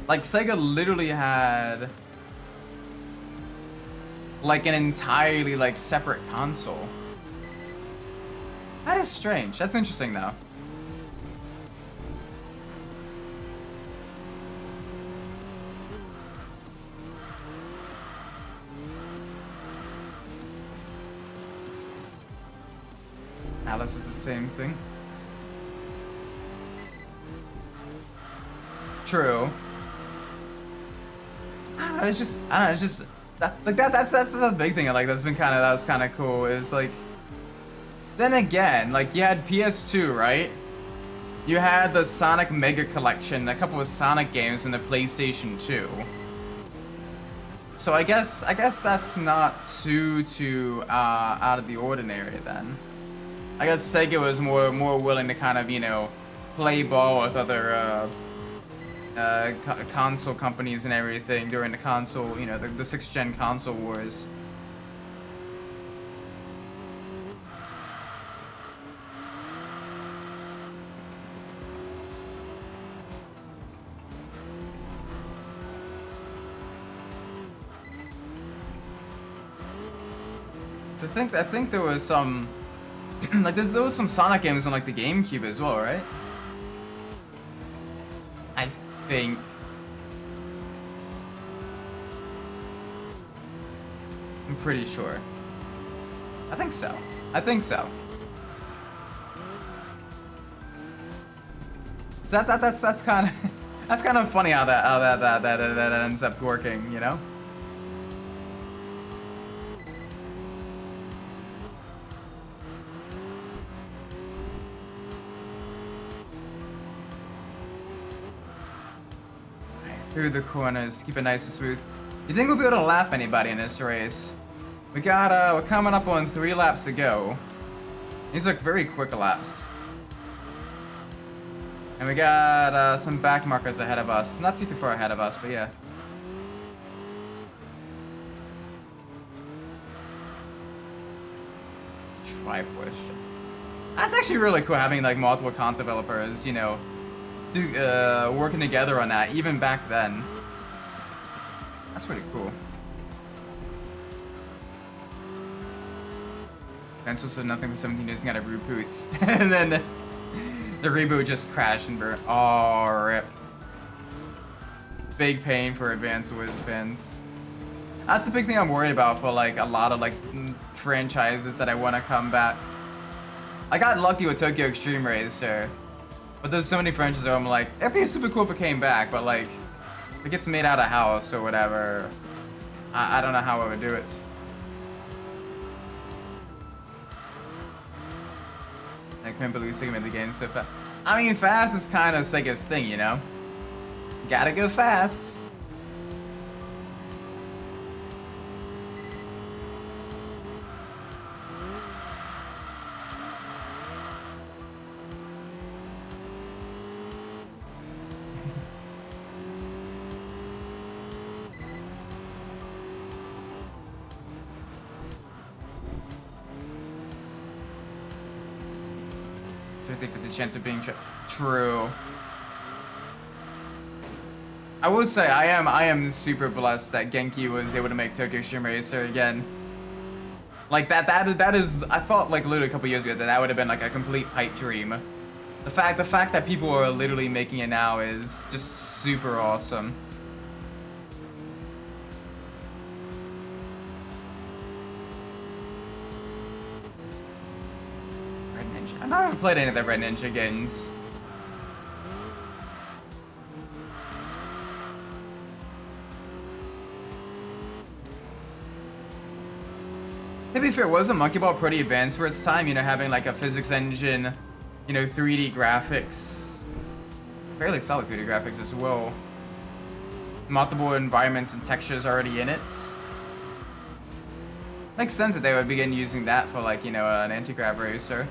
Like Sega literally had like an entirely like separate console. That is strange. That's interesting though. Alice is the same thing. True. I don't know, it's just that's the big thing. Like that's been that was kind of cool. Is like, then again, like you had PS2, right? You had the Sonic Mega Collection, a couple of Sonic games in the PlayStation 2. So I guess that's not too out of the ordinary then. I guess Sega was more willing to kind of, you know, play ball with other console companies and everything during the console, you know, the 6th gen console wars. So I think there was some like there was some Sonic games on like the GameCube as well, right? I think. I'm pretty sure. I think so. So that's kind of that's kind of funny how that ends up working, you know? Through the corners, keep it nice and smooth. You think we'll be able to lap anybody in this race? We're coming up on 3 laps to go. These look very quick laps. And we got some back markers ahead of us. Not too far ahead of us, but yeah. Triforce. That's actually really cool having like multiple console developers, you know, working together on that, even back then. That's pretty cool. Pencil said nothing for 17 days and got a reboot. And then the reboot just crashed and burned. Oh, rip. big pain for Advance Wars fans. That's the big thing I'm worried about for like a lot of like franchises that I want to come back. I got lucky with Tokyo Extreme Racer, but there's so many franchises where I'm like, it'd be super cool if it came back, but like, if it gets made out of house or whatever, I don't know how I would do it. I couldn't believe Sega made the game so fast. I mean, fast is kind of Sega's thing, you know? Gotta go fast. The chance of being true. I will say I am super blessed that Genki was able to make Tokyo Extreme Racer again. Like that is, I thought like literally a couple years ago that would have been like a complete pipe dream. The fact that people are literally making it now is just super awesome. I've never played any of the Red Ninja games. To be fair, wasn't Monkey Ball pretty advanced for its time? You know, having like a physics engine, you know, 3D graphics, fairly solid 3D graphics as well. Multiple environments and textures already in it. Makes sense that they would begin using that for like, you know, an anti-grav racer.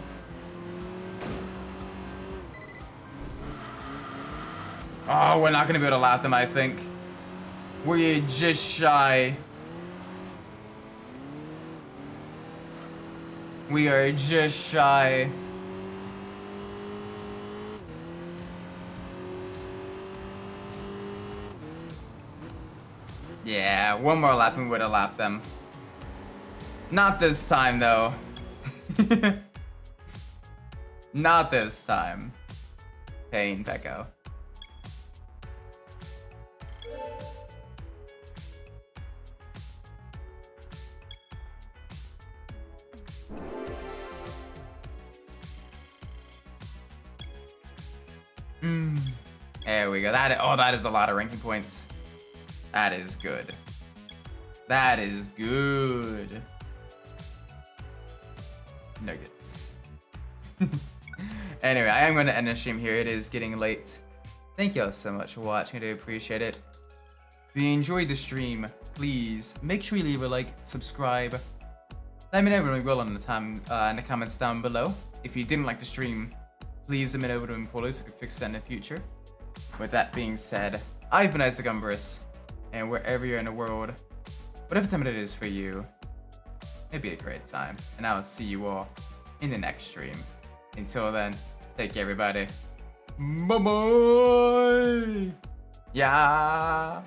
Oh, we're not gonna be able to lap them, I think. We're just shy. We are just shy. Yeah, one more lap and we would have lapped them. Not this time, though. Not this time. Pain, Pecco. There we go. That is a lot of ranking points. That is good. That is good. Nuggets. Anyway, I am going to end the stream here. It is getting late. Thank you all so much for watching. I do appreciate it. If you enjoyed the stream, please make sure you leave a like, subscribe. Let me know when we will in the comments down below. If you didn't like the stream, please let me know what to follow so we can fix that in the future. With that being said, I've been Umbras, and wherever you're in the world, whatever time it is for you, it'd be a great time. And I will see you all in the next stream. Until then, take care, everybody. Bye bye. Yeah.